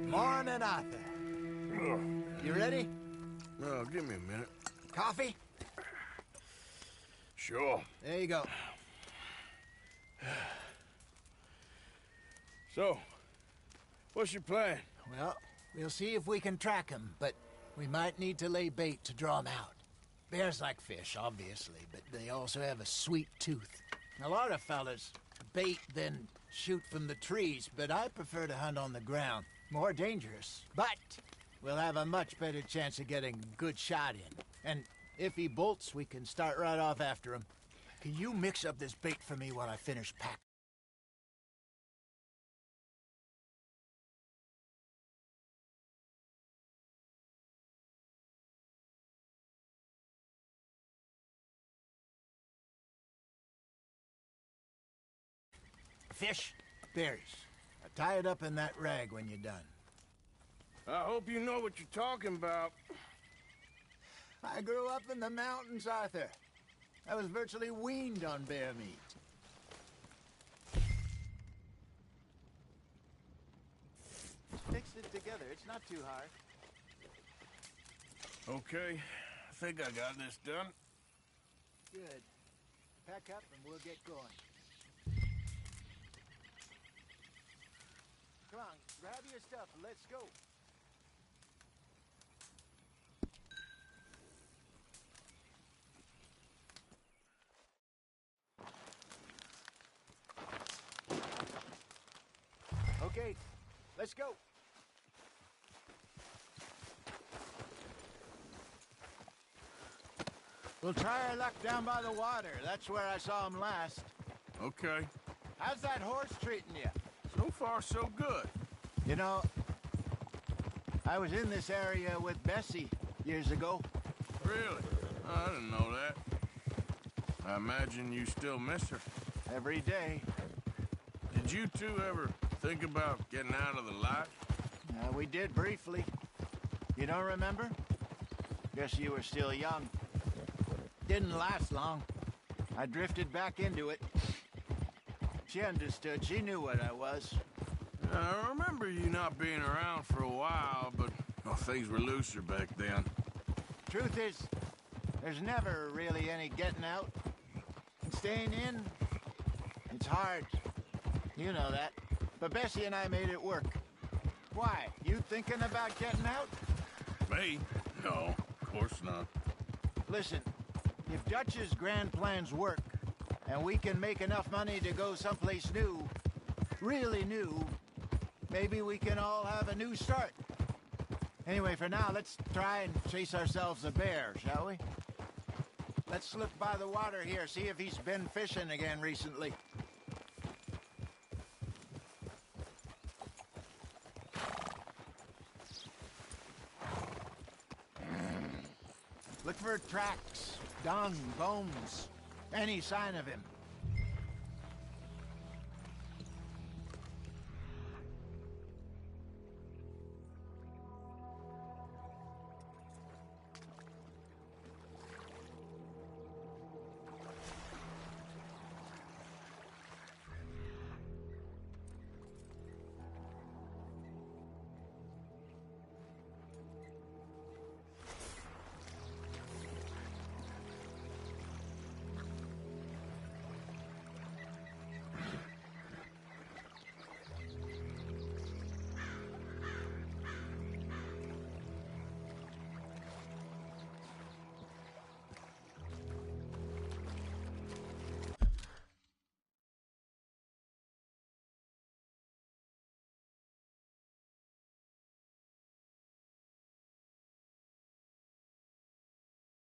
Morning, Arthur. You ready? No, give me a minute. Coffee? Sure. There you go. So, what's your plan? Well, we'll see if we can track him, but we might need to lay bait to draw him out. Bears like fish, obviously, but they also have a sweet tooth. A lot of fellas bait, then shoot from the trees, but I prefer to hunt on the ground. More dangerous, but we'll have a much better chance of getting a good shot in. And if he bolts, we can start right off after him. Can you mix up this bait for me while I finish packing? Fish, berries. Tie it up in that rag when you're done. I hope you know what you're talking about. I grew up in the mountains, Arthur. I was virtually weaned on bear meat. Mix it together. It's not too hard. Okay, I think I got this done. Good. Pack up and we'll get going. Come on, grab your stuff and let's go. Okay, let's go. We'll try our luck down by the water. That's where I saw him last. Okay. How's that horse treating you? So far, so good. You know, I was in this area with Bessie years ago. Really? I didn't know that. I imagine you still miss her. Every day. Did you two ever think about getting out of the light? We did briefly. You don't remember? Guess you were still young. Didn't last long. I drifted back into it. She understood. She knew what I was. I remember you not being around for a while, but well, things were looser back then. Truth is, there's never really any getting out. And staying in, it's hard. You know that. But Bessie and I made it work. Why? You thinking about getting out? Me? No, of course not. Listen, if Dutch's grand plans work, and we can make enough money to go someplace new, really new, maybe we can all have a new start. Anyway, for now, let's try and chase ourselves a bear, shall we? Let's look by the water here, see if he's been fishing again recently. Look for tracks, dung, bones, any sign of him.